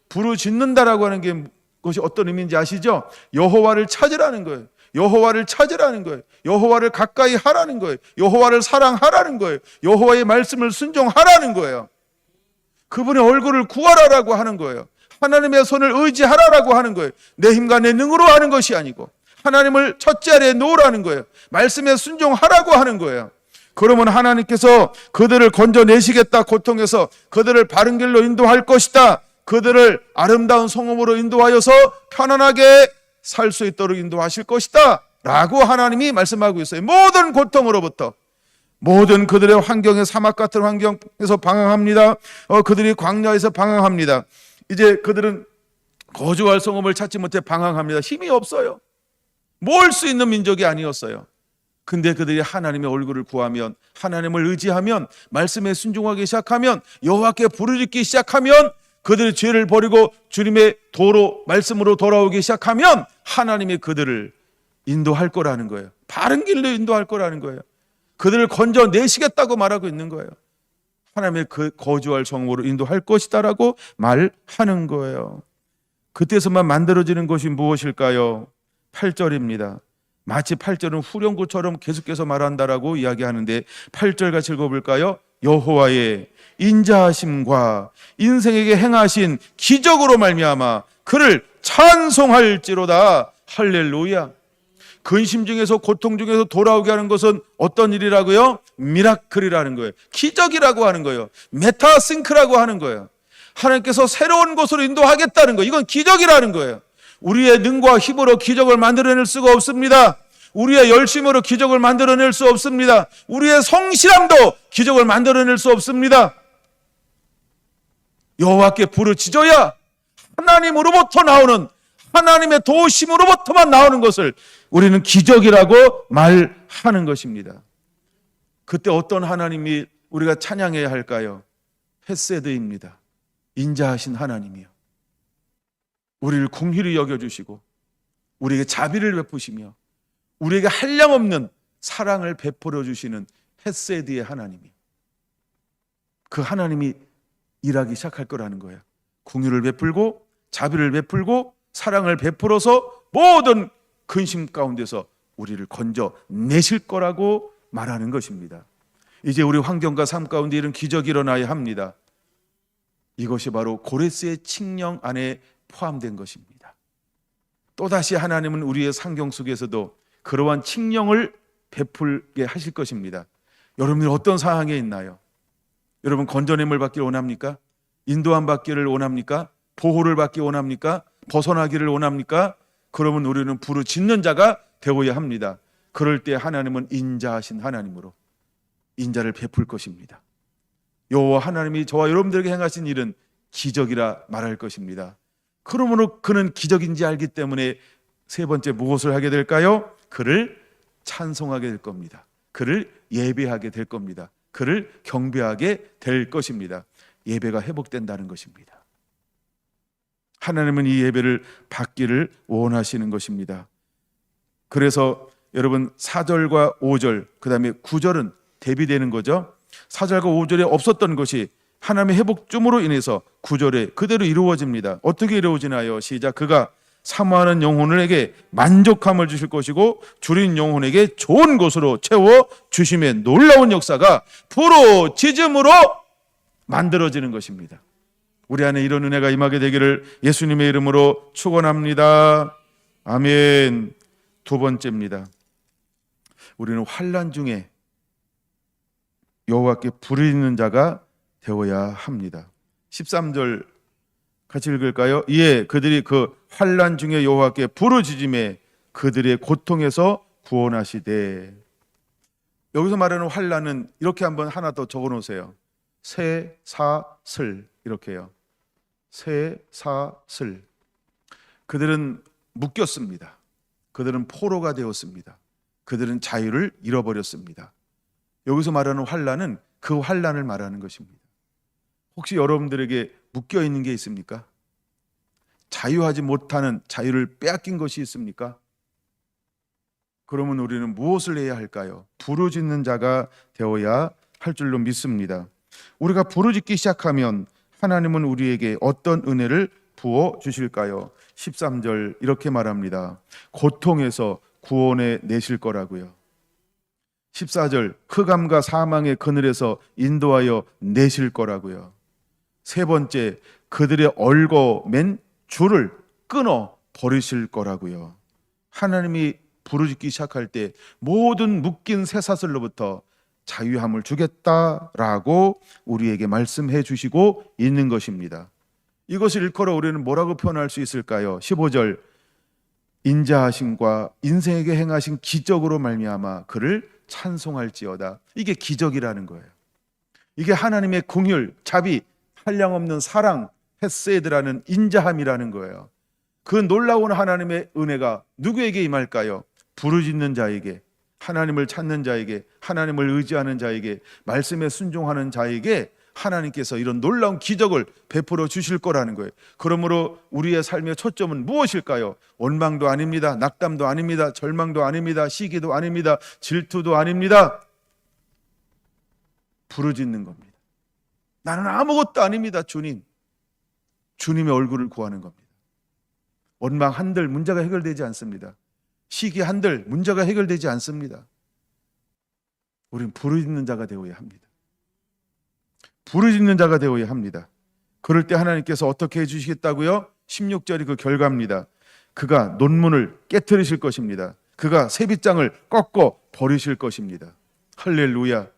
부르짖는다라고 하는 것이 어떤 의미인지 아시죠? 여호와를 찾으라는 거예요. 여호와를 찾으라는 거예요. 여호와를 가까이 하라는 거예요. 여호와를 사랑하라는 거예요. 여호와의 말씀을 순종하라는 거예요. 그분의 얼굴을 구하라라고 하는 거예요. 하나님의 손을 의지하라라고 하는 거예요. 내 힘과 내 능으로 하는 것이 아니고 하나님을 첫째 아래에 놓으라는 거예요. 말씀에 순종하라고 하는 거예요. 그러면 하나님께서 그들을 건져내시겠다. 고통에서 그들을 바른 길로 인도할 것이다. 그들을 아름다운 성읍으로 인도하여서 편안하게 살 수 있도록 인도하실 것이다 라고 하나님이 말씀하고 있어요. 모든 고통으로부터, 모든 그들의 환경에, 사막 같은 환경에서 방황합니다. 그들이 광야에서 방황합니다. 이제 그들은 거주할 성읍을 찾지 못해 방황합니다. 힘이 없어요. 모을 수 있는 민족이 아니었어요. 근데 그들이 하나님의 얼굴을 구하면, 하나님을 의지하면, 말씀에 순종하기 시작하면, 여호와께 부르짖기 시작하면, 그들의 죄를 버리고 주님의 도로 말씀으로 돌아오기 시작하면 하나님이 그들을 인도할 거라는 거예요. 바른 길로 인도할 거라는 거예요. 그들을 건져내시겠다고 말하고 있는 거예요. 하나님의 그 거주할 성으로 인도할 것이다라고 말하는 거예요. 그때서만 만들어지는 것이 무엇일까요? 8절입니다. 마치 8절은 후렴구처럼 계속해서 말한다라고 이야기하는데 8절 같이 읽어볼까요? 여호와의 인자하심과 인생에게 행하신 기적으로 말미암아 그를 찬송할지로다. 할렐루야. 근심 중에서, 고통 중에서 돌아오게 하는 것은 어떤 일이라고요? 미라클이라는 거예요. 기적이라고 하는 거예요. 메타싱크라고 하는 거예요. 하나님께서 새로운 곳으로 인도하겠다는 거예요. 이건 기적이라는 거예요. 우리의 능과 힘으로 기적을 만들어낼 수가 없습니다. 우리의 열심으로 기적을 만들어낼 수 없습니다. 우리의 성실함도 기적을 만들어낼 수 없습니다. 여호와께 부르짖어야 하나님으로부터 나오는, 하나님의 도우심으로부터만 나오는 것을 우리는 기적이라고 말하는 것입니다. 그때 어떤 하나님이 우리가 찬양해야 할까요? 헤세드입니다. 인자하신 하나님이요, 우리를 긍휼히 여겨주시고 우리에게 자비를 베푸시며 우리에게 한량없는 사랑을 베풀어 주시는 헤세드의 하나님이, 그 하나님이 일하기 시작할 거라는 거예요. 긍휼을 베풀고 자비를 베풀고 사랑을 베풀어서 모든 근심 가운데서 우리를 건져내실 거라고 말하는 것입니다. 이제 우리 환경과 삶 가운데 이런 기적이 일어나야 합니다. 이것이 바로 고레스의 칙령 안에 포함된 것입니다. 또다시 하나님은 우리의 상경 속에서도 그러한 칙령을 베풀게 하실 것입니다. 여러분들 어떤 상황에 있나요? 여러분 건져냄을 받기를 원합니까? 인도함 받기를 원합니까? 보호를 받기 원합니까? 벗어나기를 원합니까? 그러면 우리는 부르짖는 자가 되어야 합니다. 그럴 때 하나님은 인자하신 하나님으로 인자를 베풀 것입니다. 여호와 하나님이 저와 여러분들에게 행하신 일은 기적이라 말할 것입니다. 그러므로 그는 기적인지 알기 때문에 세 번째 무엇을 하게 될까요? 그를 찬송하게 될 겁니다. 그를 예배하게 될 겁니다. 그를 경배하게 될 것입니다. 예배가 회복된다는 것입니다. 하나님은 이 예배를 받기를 원하시는 것입니다. 그래서 여러분 4절과 5절 그 다음에 9절은 대비되는 거죠. 4절과 5절에 없었던 것이 하나님의 회복줌으로 인해서 9절에 그대로 이루어집니다. 어떻게 이루어지나요? 시작. 그가 사모하는 영혼에게 만족함을 주실 것이고 줄인 영혼에게 좋은 것으로 채워 주심의 놀라운 역사가 부르짖음으로 만들어지는 것입니다. 우리 안에 이런 은혜가 임하게 되기를 예수님의 이름으로 축원합니다. 아멘. 두 번째입니다. 우리는 환난 중에 여호와께 부르짖는 자가 되어야 합니다. 13절 같이 읽을까요? 이에 그들이 그 환난 중에 여호와께 부르짖음에 그들의 고통에서 구원하시되. 여기서 말하는 환난은 이렇게 한번 하나 더 적어 놓으세요. 쇠사슬, 이렇게요. 쇠사슬. 그들은 묶였습니다. 그들은 포로가 되었습니다. 그들은 자유를 잃어버렸습니다. 여기서 말하는 환난은 그 환난을 말하는 것입니다. 혹시 여러분들에게 묶여 있는 게 있습니까? 자유하지 못하는, 자유를 빼앗긴 것이 있습니까? 그러면 우리는 무엇을 해야 할까요? 부르짖는 자가 되어야 할 줄로 믿습니다. 우리가 부르짖기 시작하면 하나님은 우리에게 어떤 은혜를 부어 주실까요? 13절 이렇게 말합니다. 고통에서 구원해 내실 거라고요. 14절 흑암과 사망의 그늘에서 인도하여 내실 거라고요. 세 번째, 그들의 얽어맨 줄을 끊어 버리실 거라고요. 하나님이 부르짖기 시작할 때 모든 묶인 쇠사슬로부터 자유함을 주겠다라고 우리에게 말씀해 주시고 있는 것입니다. 이것을 일컬어 우리는 뭐라고 표현할 수 있을까요? 15절 인자하심과 인생에게 행하신 기적으로 말미암아 그를 찬송할지어다. 이게 기적이라는 거예요. 이게 하나님의 긍휼, 자비, 한량없는 사랑, 헤세드라는 인자함이라는 거예요. 그 놀라운 하나님의 은혜가 누구에게 임할까요? 부르짖는 자에게, 하나님을 찾는 자에게, 하나님을 의지하는 자에게, 말씀에 순종하는 자에게 하나님께서 이런 놀라운 기적을 베풀어 주실 거라는 거예요. 그러므로 우리의 삶의 초점은 무엇일까요? 원망도 아닙니다. 낙담도 아닙니다. 절망도 아닙니다. 시기도 아닙니다. 질투도 아닙니다. 부르짖는 겁니다. 나는 아무것도 아닙니다, 주님. 주님의 얼굴을 구하는 겁니다. 원망 한들 문제가 해결되지 않습니다. 시기 한들 문제가 해결되지 않습니다. 우리는 부르짖는 자가 되어야 합니다. 부르짖는 자가 되어야 합니다. 그럴 때 하나님께서 어떻게 해주시겠다고요? 16절이 그 결과입니다. 그가 논문을 깨트리실 것입니다. 그가 세빗장을 꺾어 버리실 것입니다. 할렐루야.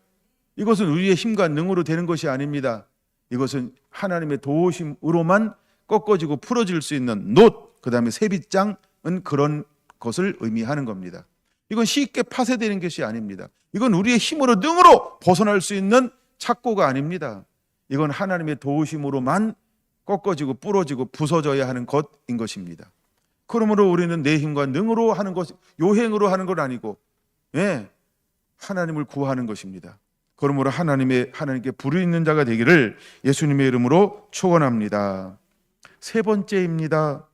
이것은 우리의 힘과 능으로 되는 것이 아닙니다. 이것은 하나님의 도우심으로만 꺾어지고 풀어질 수 있는 놋, 그 다음에 세빗장은 그런 것을 의미하는 겁니다. 이건 쉽게 파쇄되는 것이 아닙니다. 이건 우리의 힘으로 능으로 벗어날 수 있는 착고가 아닙니다. 이건 하나님의 도우심으로만 꺾어지고 부러지고 부서져야 하는 것인 것입니다. 그러므로 우리는 내 힘과 능으로 하는 것, 요행으로 하는 건 아니고, 하나님을 구하는 것입니다. 그러므로 하나님께 부르짖는 자가 되기를 예수님의 이름으로 축원합니다. 세 번째입니다.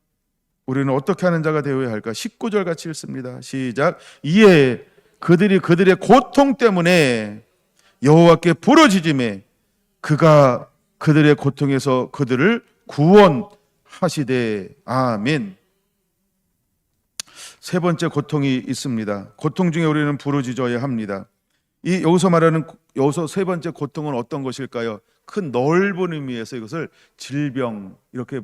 우리는 어떻게 하는 자가 되어야 할까? 19절 같이 읽습니다. 시작. 이에 그들이 그들의 고통 때문에 여호와께 부르짖음에 그가 그들의 고통에서 그들을 구원하시되. 아멘. 세 번째 고통이 있습니다. 고통 중에 우리는 부르짖어야 합니다. 여기서 세 번째 고통은 어떤 것일까요? 큰 넓은 의미에서 이것을 질병 이렇게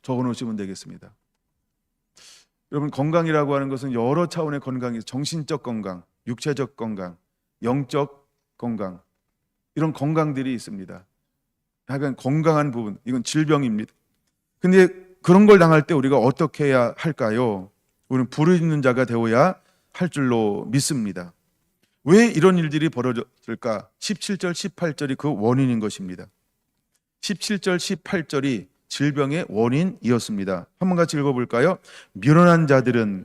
적어 놓으시면 되겠습니다. 여러분, 건강이라고 하는 것은 여러 차원의 건강이, 정신적 건강, 육체적 건강, 영적 건강, 이런 건강들이 있습니다. 하여간 건강한 부분, 이건 질병입니다. 근데 그런 걸 당할 때 우리가 어떻게 해야 할까요? 우리는 부르짖는 자가 되어야 할 줄로 믿습니다. 왜 이런 일들이 벌어질까? 17절, 18절이 그 원인인 것입니다. 17절, 18절이 질병의 원인이었습니다. 한번 같이 읽어볼까요? 미련한 자들은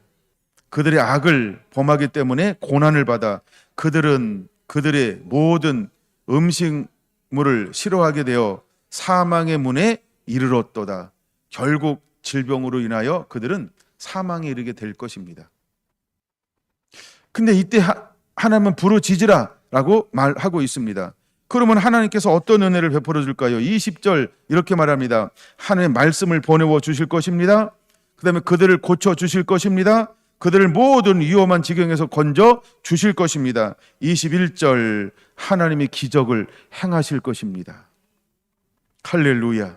그들의 악을 범하기 때문에 고난을 받아 그들은 그들의 모든 음식물을 싫어하게 되어 사망의 문에 이르렀도다. 결국 질병으로 인하여 그들은 사망에 이르게 될 것입니다. 근데 이때 하나님은 부르짖으라 라고 말하고 있습니다. 그러면 하나님께서 어떤 은혜를 베풀어 줄까요? 20절 이렇게 말합니다. 하나님의 말씀을 보내어 주실 것입니다. 그 다음에 그들을 고쳐 주실 것입니다. 그들을 모든 위험한 지경에서 건져 주실 것입니다. 21절 하나님이 기적을 행하실 것입니다. 할렐루야.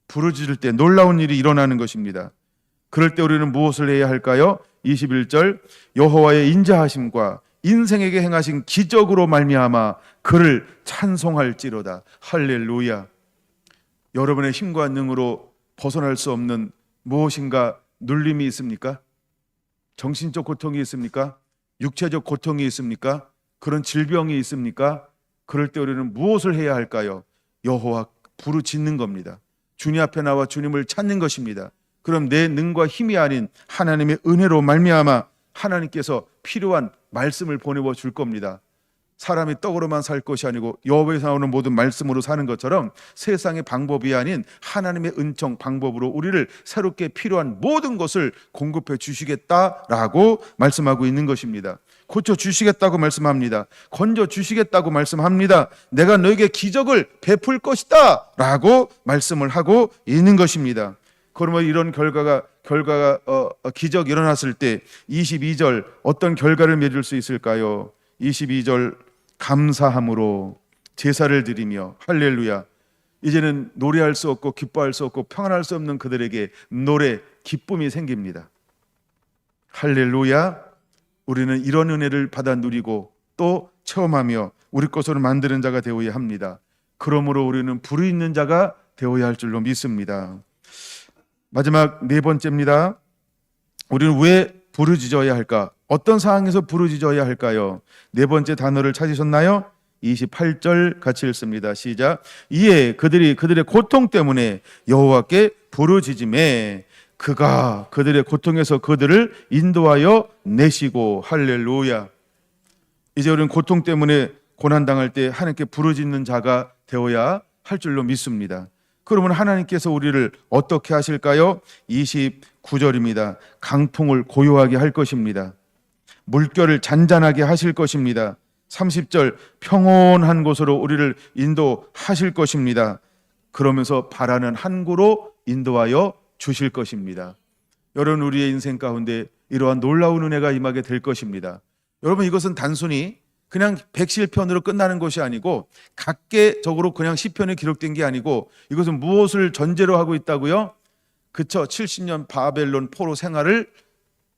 부르짖을 때 놀라운 일이 일어나는 것입니다. 그럴 때 우리는 무엇을 해야 할까요? 21절 여호와의 인자하심과 인생에게 행하신 기적으로 말미암아 그를 찬송할지로다. 할렐루야. 여러분의 힘과 능으로 벗어날 수 없는 무엇인가 눌림이 있습니까? 정신적 고통이 있습니까? 육체적 고통이 있습니까? 그런 질병이 있습니까? 그럴 때 우리는 무엇을 해야 할까요? 여호와 부르짖는 겁니다. 주님 앞에 나와 주님을 찾는 것입니다. 그럼 내 능과 힘이 아닌 하나님의 은혜로 말미암아 하나님께서 필요한 말씀을 보내어 줄 겁니다. 사람이 떡으로만 살 것이 아니고 여호와에서 나오는 모든 말씀으로 사는 것처럼 세상의 방법이 아닌 하나님의 은총 방법으로 우리를 새롭게 필요한 모든 것을 공급해 주시겠다라고 말씀하고 있는 것입니다. 고쳐 주시겠다고 말씀합니다. 건져 주시겠다고 말씀합니다. 내가 너에게 기적을 베풀 것이다 라고 말씀을 하고 있는 것입니다. 그러면 이런 결과가 기적이 일어났을 때 22절 어떤 결과를 맺을 수 있을까요? 22절 감사함으로 제사를 드리며. 할렐루야. 이제는 노래할 수 없고 기뻐할 수 없고 평안할 수 없는 그들에게 노래, 기쁨이 생깁니다. 할렐루야. 우리는 이런 은혜를 받아 누리고 또 체험하며 우리 것으로 만드는 자가 되어야 합니다. 그러므로 우리는 부르짖는 자가 되어야 할 줄로 믿습니다. 마지막 네 번째입니다. 우리는 왜 부르짖어야 할까? 어떤 상황에서 부르짖어야 할까요? 네 번째 단어를 찾으셨나요? 28절 같이 읽습니다. 시작. 이에 그들이 그들의 고통 때문에 여호와께 부르짖음에 그가 그들의 고통에서 그들을 인도하여 내시고. 할렐루야. 이제 우리는 고통 때문에 고난당할 때 하나님께 부르짖는 자가 되어야 할 줄로 믿습니다. 그러면 하나님께서 우리를 어떻게 하실까요? 29절입니다. 강풍을 고요하게 할 것입니다. 물결을 잔잔하게 하실 것입니다. 30절, 평온한 곳으로 우리를 인도하실 것입니다. 그러면서 바라는 항구로 인도하여 주실 것입니다. 여러분, 우리의 인생 가운데 이러한 놀라운 은혜가 임하게 될 것입니다. 여러분, 이것은 단순히 그냥 백시일편으로 끝나는 것이 아니고 각계적으로 그냥 시편에 기록된 게 아니고 이것은 무엇을 전제로 하고 있다고요? 그쵸? 70년 바벨론 포로 생활을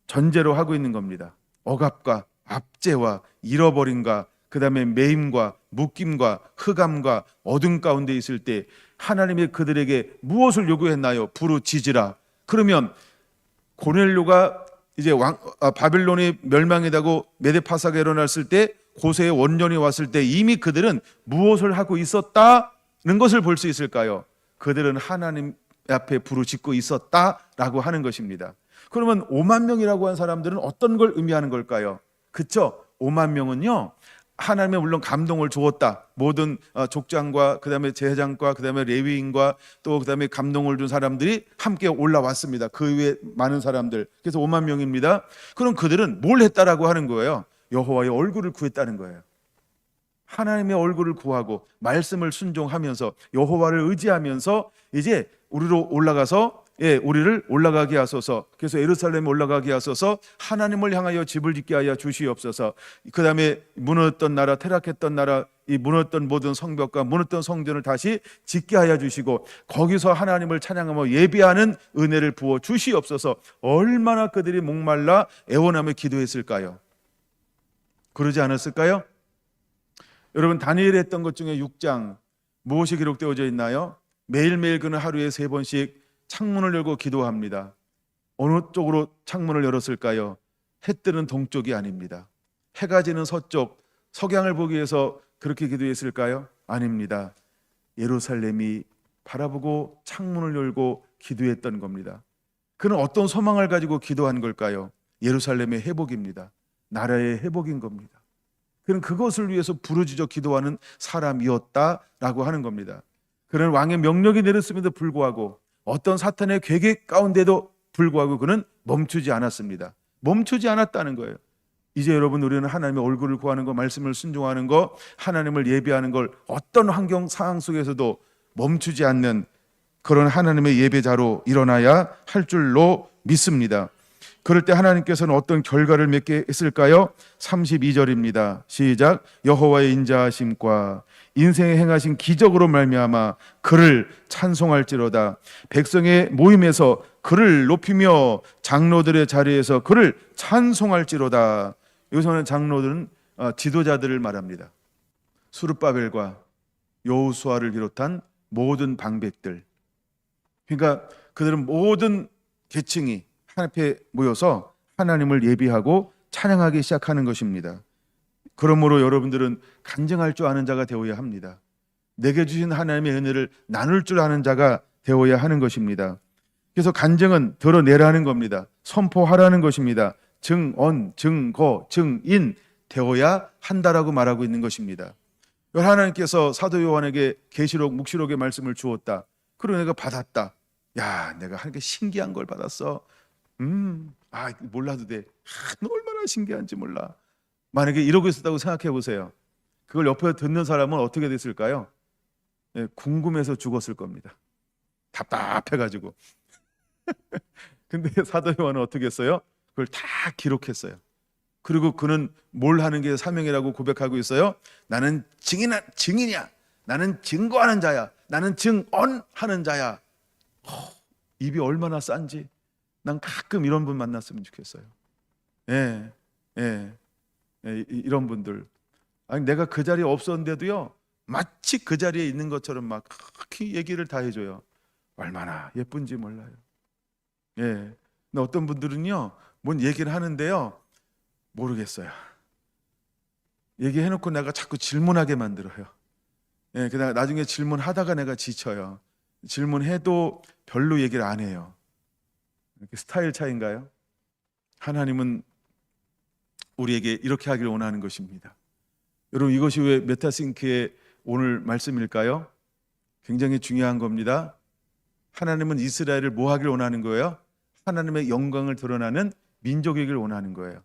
전제로 하고 있는 겁니다. 억압과 압제와 잃어버림과 그 다음에 매임과 묶임과 흑암과 어둠 가운데 있을 때 하나님이 그들에게 무엇을 요구했나요? 부르짖으라. 그러면 고넬료가 이제 바벨론이 멸망이되고 메데파사가 일어났을 때, 고세의 원년이 왔을 때 이미 그들은 무엇을 하고 있었다는 것을 볼 수 있을까요? 그들은 하나님 앞에 부르짖고 있었다라고 하는 것입니다. 그러면 5만 명이라고 한 사람들은 어떤 걸 의미하는 걸까요? 그쵸? 5만 명은요, 하나님의 물론 감동을 주었다. 모든 족장과 그다음에 제사장과 그다음에 레위인과 또 그다음에 감동을 준 사람들이 함께 올라왔습니다. 그 외에 많은 사람들. 그래서 5만 명입니다. 그럼 그들은 뭘 했다라고 하는 거예요? 여호와의 얼굴을 구했다는 거예요. 하나님의 얼굴을 구하고 말씀을 순종하면서 여호와를 의지하면서 이제 우리로 올라가서 우리를 올라가게 하소서. 그래서 예루살렘에 올라가게 하소서. 하나님을 향하여 집을 짓게 하여 주시옵소서. 그 다음에 무너졌던 나라, 타락했던 나라, 이 무너졌던 모든 성벽과 무너졌던 성전을 다시 짓게 하여 주시고 거기서 하나님을 찬양하며 예배하는 은혜를 부어 주시옵소서. 얼마나 그들이 목말라 애원하며 기도했을까요? 그러지 않았을까요? 여러분, 다니엘이 했던 것 중에 6장 무엇이 기록되어져 있나요? 매일매일 그는 하루에 3번씩 창문을 열고 기도합니다. 어느 쪽으로 창문을 열었을까요? 해 뜨는 동쪽이 아닙니다. 해가 지는 서쪽, 석양을 보기 위해서 그렇게 기도했을까요? 아닙니다. 예루살렘이 바라보고 창문을 열고 기도했던 겁니다. 그는 어떤 소망을 가지고 기도한 걸까요? 예루살렘의 회복입니다. 나라의 회복인 겁니다. 그는 그것을 위해서 부르짖어 기도하는 사람이었다라고 하는 겁니다. 그는 왕의 명령이 내렸음에도 불구하고 어떤 사탄의 계획 가운데도 불구하고 그는 멈추지 않았습니다. 멈추지 않았다는 거예요. 이제 여러분, 우리는 하나님의 얼굴을 구하는 거, 말씀을 순종하는 거, 하나님을 예배하는 걸 어떤 환경 상황 속에서도 멈추지 않는 그런 하나님의 예배자로 일어나야 할 줄로 믿습니다. 그럴 때 하나님께서는 어떤 결과를 맺게 했을까요? 32절입니다. 시작. 여호와의 인자하심과 인생에 행하신 기적으로 말미암아 그를 찬송할지로다. 백성의 모임에서 그를 높이며 장로들의 자리에서 그를 찬송할지로다. 여기서는 장로들은 지도자들을 말합니다. 수르바벨과 여호수아를 비롯한 모든 방백들, 그러니까 그들은 모든 계층이 하나님 앞에 모여서 하나님을 예비하고 찬양하기 시작하는 것입니다. 그러므로 여러분들은 간증할 줄 아는 자가 되어야 합니다. 내게 주신 하나님의 은혜를 나눌 줄 아는 자가 되어야 하는 것입니다. 그래서 간증은 드러내라는 겁니다. 선포하라는 것입니다. 증언, 증거, 증인 되어야 한다라고 말하고 있는 것입니다. 하나님께서 사도 요한에게 계시록, 묵시록의 말씀을 주었다. 그리고 내가 받았다. 야, 내가 하나님께 신기한 걸 받았어. 몰라도 돼. 얼마나 신기한지 몰라. 만약에 이러고 있었다고 생각해 보세요. 그걸 옆에 듣는 사람은 어떻게 됐을까요? 궁금해서 죽었을 겁니다. 답답해가지고. 근데 사도 요한은 어떻게 했어요? 그걸 다 기록했어요. 그리고 그는 뭘 하는 게 사명이라고 고백하고 있어요? 나는 증인이야. 나는 증거하는 자야. 나는 증언하는 자야. 입이 얼마나 싼지. 난 가끔 이런 분 만났으면 좋겠어요. 이런 분들. 아니, 내가 그 자리에 없었는데도요, 마치 그 자리에 있는 것처럼 막 그렇게 얘기를 다 해줘요. 얼마나 예쁜지 몰라요. 근데 어떤 분들은요, 뭔 얘기를 하는데요, 모르겠어요. 얘기해놓고 내가 자꾸 질문하게 만들어요. 그다가 나중에 질문하다가 내가 지쳐요. 질문해도 별로 얘기를 안 해요. 이렇게 스타일 차이인가요? 하나님은 우리에게 이렇게 하기를 원하는 것입니다. 여러분, 이것이 왜 메타싱크의 오늘 말씀일까요? 굉장히 중요한 겁니다. 하나님은 이스라엘을 뭐 하길 원하는 거예요? 하나님의 영광을 드러나는 민족이길 원하는 거예요.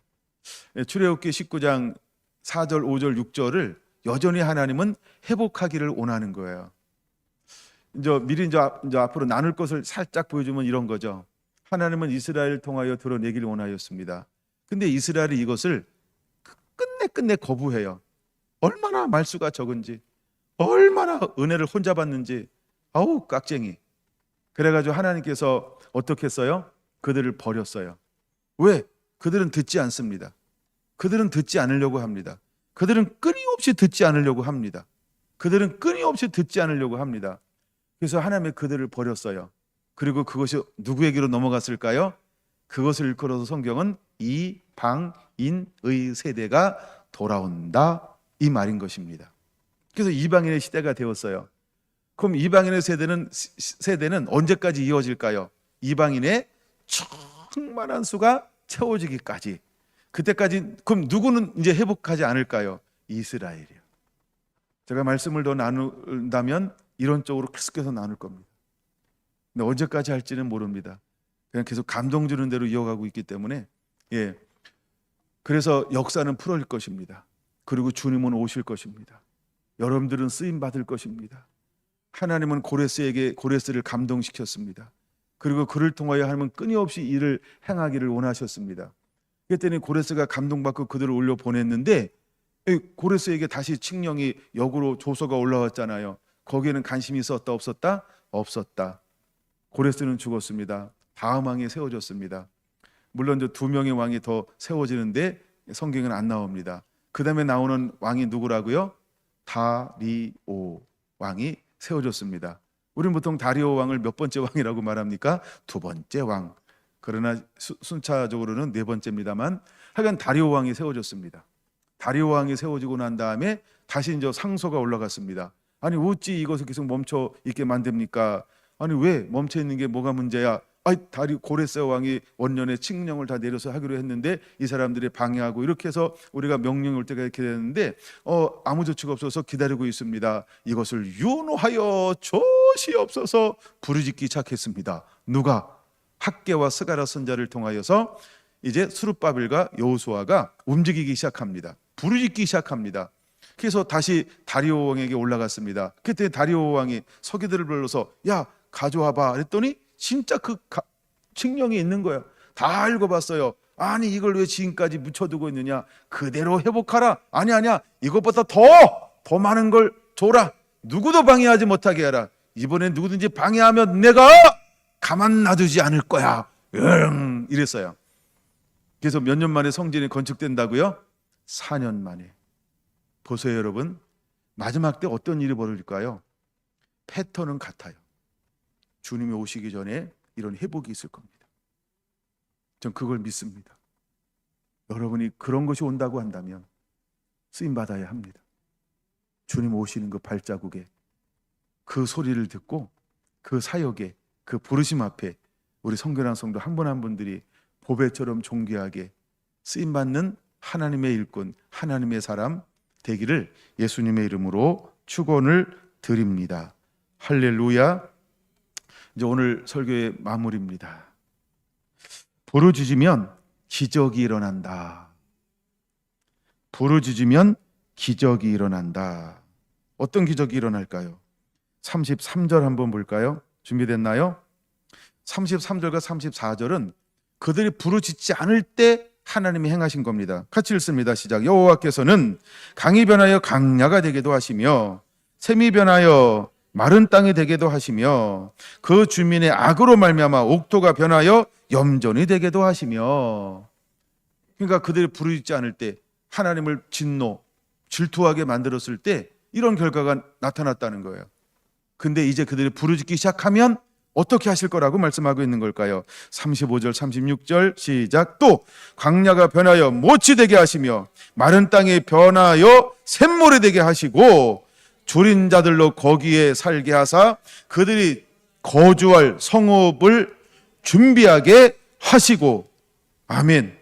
출애굽기 19장 4절, 5절, 6절을 여전히 하나님은 회복하기를 원하는 거예요. 미리 앞으로 나눌 것을 살짝 보여주면 이런 거죠. 하나님은 이스라엘을 통하여 드러내기를 원하였습니다. 근데 이스라엘이 이것을 끝내 거부해요. 얼마나 말수가 적은지, 얼마나 은혜를 혼자 받는지, 아우 깍쟁이. 그래가지고 하나님께서 어떻게 했어요? 그들을 버렸어요. 왜? 그들은 듣지 않습니다. 그들은 듣지 않으려고 합니다. 그들은 끊임없이 듣지 않으려고 합니다. 그들은 끊임없이 듣지 않으려고 합니다. 그래서 하나님이 그들을 버렸어요. 그리고 그것이 누구에게로 넘어갔을까요? 그것을 일컬어서 성경은 이방인의 세대가 돌아온다, 이 말인 것입니다. 그래서 이방인의 시대가 되었어요. 그럼 이방인의 세대는 언제까지 이어질까요? 이방인의 충만한 수가 채워지기까지. 그때까지. 그럼 누구는 이제 회복하지 않을까요? 이스라엘이요. 제가 말씀을 더 나눈다면 이런 쪽으로 계속해서 나눌 겁니다. 근데 언제까지 할지는 모릅니다. 그냥 계속 감동 주는 대로 이어가고 있기 때문에, 그래서 역사는 풀어질 것입니다. 그리고 주님은 오실 것입니다. 여러분들은 쓰임 받을 것입니다. 하나님은 고레스를 감동시켰습니다. 그리고 그를 통하여 하나님은 끊임없이 일을 행하기를 원하셨습니다. 그랬더니 고레스가 감동받고 그들을 올려 보냈는데, 고레스에게 다시 칙령이 역으로 조서가 올라왔잖아요. 거기에는 관심이 있었다 없었다? 없었다. 고레스는 죽었습니다. 다음 왕이 세워졌습니다. 물론 저 2명의 왕이 더 세워지는데 성경은 안 나옵니다. 그 다음에 나오는 왕이 누구라고요? 다리오 왕이 세워졌습니다. 우리는 보통 다리오 왕을 몇 번째 왕이라고 말합니까? 2번째 왕. 그러나 순차적으로는 4번째입니다만, 하여간 다리오 왕이 세워졌습니다. 다리오 왕이 세워지고 난 다음에 다시 이제 상소가 올라갔습니다. 아니 어찌 이것을 계속 멈춰 있게 만듭니까? 아니 왜 멈춰 있는 게 뭐가 문제야? 고레스 왕이 원년에 칙령을 다 내려서 하기로 했는데 이 사람들이 방해하고, 이렇게 해서 우리가 명령이 올 때가 이렇게 됐는데 아무 조치가 없어서 기다리고 있습니다. 이것을 윤호하여 조시옵소서 부르짖기 시작했습니다. 누가? 학개와 스가랴 선지자를 통하여서 이제 스룹바벨과 여호수아가 움직이기 시작합니다. 부르짖기 시작합니다. 그래서 다시 다리오 왕에게 올라갔습니다. 그때 다리오 왕이 서기들을 불러서 야 가져와봐 그랬더니 진짜 그 칙령이 있는 거예요. 다 읽어봤어요. 아니 이걸 왜 지금까지 묻혀두고 있느냐? 그대로 회복하라. 아니야 이것보다 더 많은 걸 줘라. 누구도 방해하지 못하게 하라. 이번엔 누구든지 방해하면 내가 가만 놔두지 않을 거야. 이랬어요. 그래서 몇 년 만에 성전이 건축된다고요? 4년 만에. 보세요 여러분, 마지막 때 어떤 일이 벌어질까요? 패턴은 같아요. 주님이 오시기 전에 이런 회복이 있을 겁니다. 전 그걸 믿습니다. 여러분이 그런 것이 온다고 한다면 쓰임 받아야 합니다. 주님 오시는 그 발자국에, 그 소리를 듣고 그 사역에, 그 부르심 앞에 우리 성결한 성도 한 분 한 분들이 보배처럼 존귀하게 쓰임 받는 하나님의 일꾼, 하나님의 사람 되기를 예수님의 이름으로 축원을 드립니다. 할렐루야. 이제 오늘 설교의 마무리입니다. 부르짖으면 기적이 일어난다. 부르짖으면 기적이 일어난다. 어떤 기적이 일어날까요? 33절 한번 볼까요? 준비됐나요? 33절과 34절은 그들이 부르짖지 않을 때 하나님이 행하신 겁니다. 같이 읽습니다. 시작. 여호와께서는 강이 변하여 강야가 되게도 하시며 샘이 변하여 마른 땅이 되게도 하시며 그 주민의 악으로 말미암아 옥토가 변하여 염전이 되게도 하시며. 그러니까 그들이 부르짖지 않을 때, 하나님을 질투하게 만들었을 때 이런 결과가 나타났다는 거예요. 근데 이제 그들이 부르짖기 시작하면 어떻게 하실 거라고 말씀하고 있는 걸까요? 35절 36절 시작. 또 광야가 변하여 모치 되게 하시며 마른 땅이 변하여 샘물이 되게 하시고 줄인 자들로 거기에 살게 하사 그들이 거주할 성읍을 준비하게 하시고, 아멘.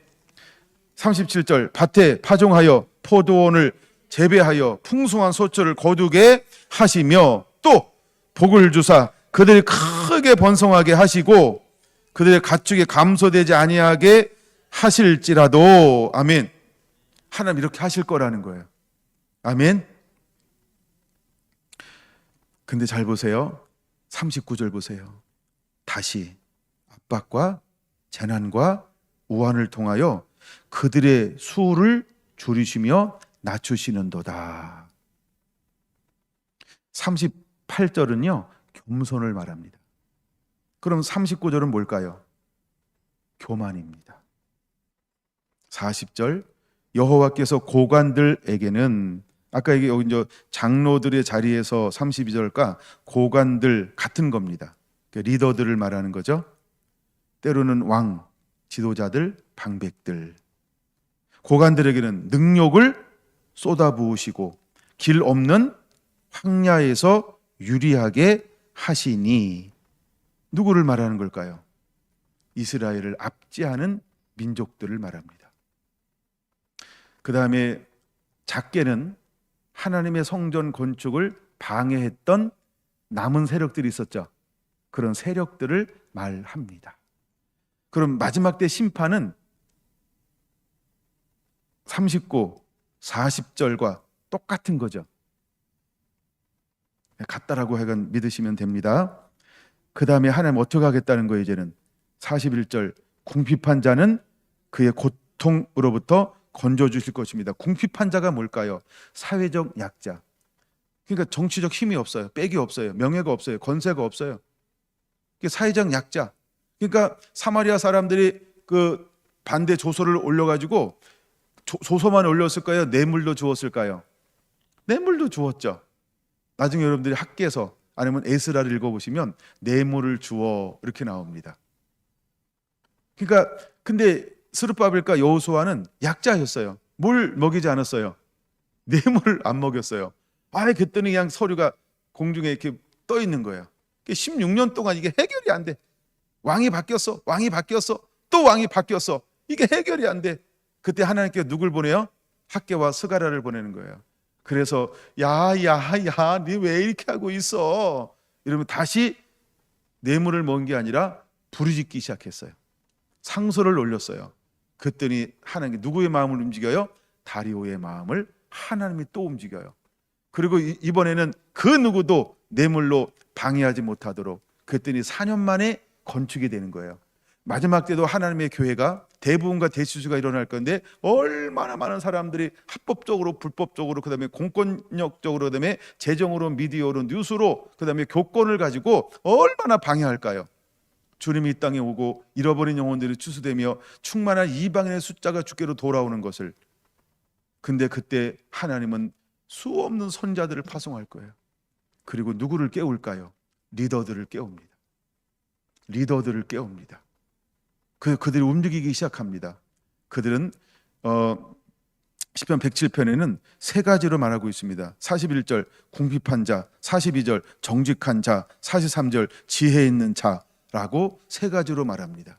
37절, 밭에 파종하여 포도원을 재배하여 풍성한 소철을 거두게 하시며, 또 복을 주사 그들이 크게 번성하게 하시고 그들의 가축이 감소되지 아니하게 하실지라도. 아멘. 하나님 이렇게 하실 거라는 거예요. 아멘. 근데 잘 보세요. 39절 보세요. 다시 압박과 재난과 우환을 통하여 그들의 수를 줄이시며 낮추시는도다. 38절은요 겸손을 말합니다. 그럼 39절은 뭘까요? 교만입니다. 40절, 여호와께서 고관들에게는, 아까 이게 여기 이제 장로들의 자리에서 32절과 고관들 같은 겁니다. 리더들을 말하는 거죠. 때로는 왕, 지도자들, 방백들. 고관들에게는 능력을 쏟아부으시고 길 없는 황야에서 유리하게 하시니. 누구를 말하는 걸까요? 이스라엘을 압제하는 민족들을 말합니다. 그 다음에 작게는 하나님의 성전 건축을 방해했던 남은 세력들이 있었죠. 그런 세력들을 말합니다. 그럼 마지막 때 심판은 39, 40절과 똑같은 거죠. 같다라고 하여간 믿으시면 됩니다. 그 다음에 하나님 어떻게 하겠다는 거예요? 이제는 41절, 궁핍한 자는 그의 고통으로부터 건져주실 것입니다. 궁핍한 자가 뭘까요? 사회적 약자. 그러니까 정치적 힘이 없어요. 빽이 없어요. 명예가 없어요. 권세가 없어요. 사회적 약자. 그러니까 사마리아 사람들이 그 반대 조소를 올려가지고 조소만 올렸을까요? 뇌물도 주었을까요? 뇌물도 주었죠. 나중에 여러분들이 학계에서 아니면 에스라를 읽어보시면 뇌물을 주어 이렇게 나옵니다. 그러니까 근데 스룹바벨과 여호수아는 약자였어요. 뭘 먹이지 않았어요. 뇌물을 안 먹였어요. 그랬더니 그냥 서류가 공중에 이렇게 떠 있는 거예요. 16년 동안 이게 해결이 안 돼. 왕이 바뀌었어. 또 왕이 바뀌었어. 이게 해결이 안 돼. 그때 하나님께서 누굴 보내요? 학개와 스가랴를 보내는 거예요. 그래서 니 왜 이렇게 하고 있어? 이러면 다시 뇌물을 먹은 게 아니라 부르짖기 시작했어요. 상소를 올렸어요. 그랬더니 하나님이 누구의 마음을 움직여요? 다리오의 마음을 하나님이 또 움직여요. 그리고 이번에는 그 누구도 뇌물로 방해하지 못하도록, 그랬더니 4년 만에 건축이 되는 거예요. 마지막 때도 하나님의 교회가 대부분과 대수수가 일어날 건데 얼마나 많은 사람들이 합법적으로 불법적으로 그다음에 공권력적으로 그다음에 재정으로 미디어로 뉴스로 그다음에 교권을 가지고 얼마나 방해할까요? 주님이 이 땅에 오고 잃어버린 영혼들이 추수되며 충만한 이방인의 숫자가 주께로 돌아오는 것을. 근데 그때 하나님은 수없는 선자들을 파송할 거예요. 그리고 누구를 깨울까요? 리더들을 깨웁니다. 리더들을 깨웁니다. 그들이 움직이기 시작합니다. 그들은 시편 107편에는 세 가지로 말하고 있습니다. 41절 궁핍한 자, 42절 정직한 자, 43절 지혜 있는 자라고 세 가지로 말합니다.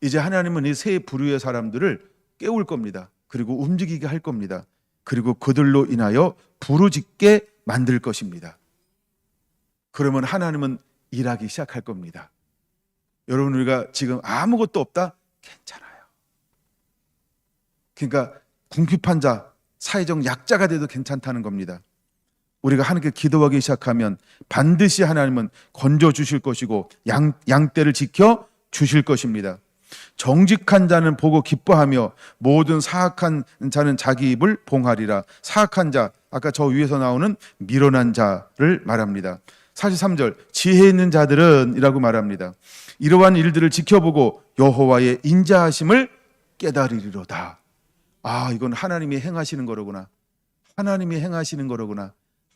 이제 하나님은 이 세 부류의 사람들을 깨울 겁니다. 그리고 움직이게 할 겁니다. 그리고 그들로 인하여 부르짖게 만들 것입니다. 그러면 하나님은 일하기 시작할 겁니다. 여러분, 우리가 지금 아무것도 없다? 괜찮아요. 그러니까 궁핍한 자, 사회적 약자가 돼도 괜찮다는 겁니다. 우리가 하나님께 기도하기 시작하면 반드시 하나님은 건져주실 것이고 양떼를 지켜 주실 것입니다. 정직한 자는 보고 기뻐하며 모든 사악한 자는 자기 입을 봉하리라. 사악한 자, 아까 저 위에서 나오는 미련한 자를 말합니다. 43절 지혜 있는 자들은 이라고 말합니다. 이러한 일들을 지켜보고 여호와의 인자하심을 깨달으리로다. 이건 하나님이 행하시는 거로구나. 하나님이 행하시는 거로구나.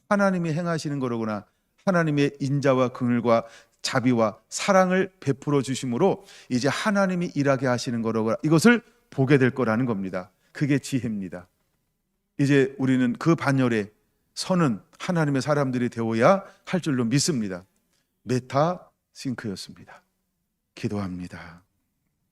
하나님이 행하시는 거로구나. 하나님의 인자와 긍휼과 자비와 사랑을 베풀어 주심으로 이제 하나님이 일하게 하시는 거로구나. 이것을 보게 될 거라는 겁니다. 그게 지혜입니다. 이제 우리는 그 반열에 서는 하나님의 사람들이 되어야 할 줄로 믿습니다. 메타 싱크였습니다. 기도합니다.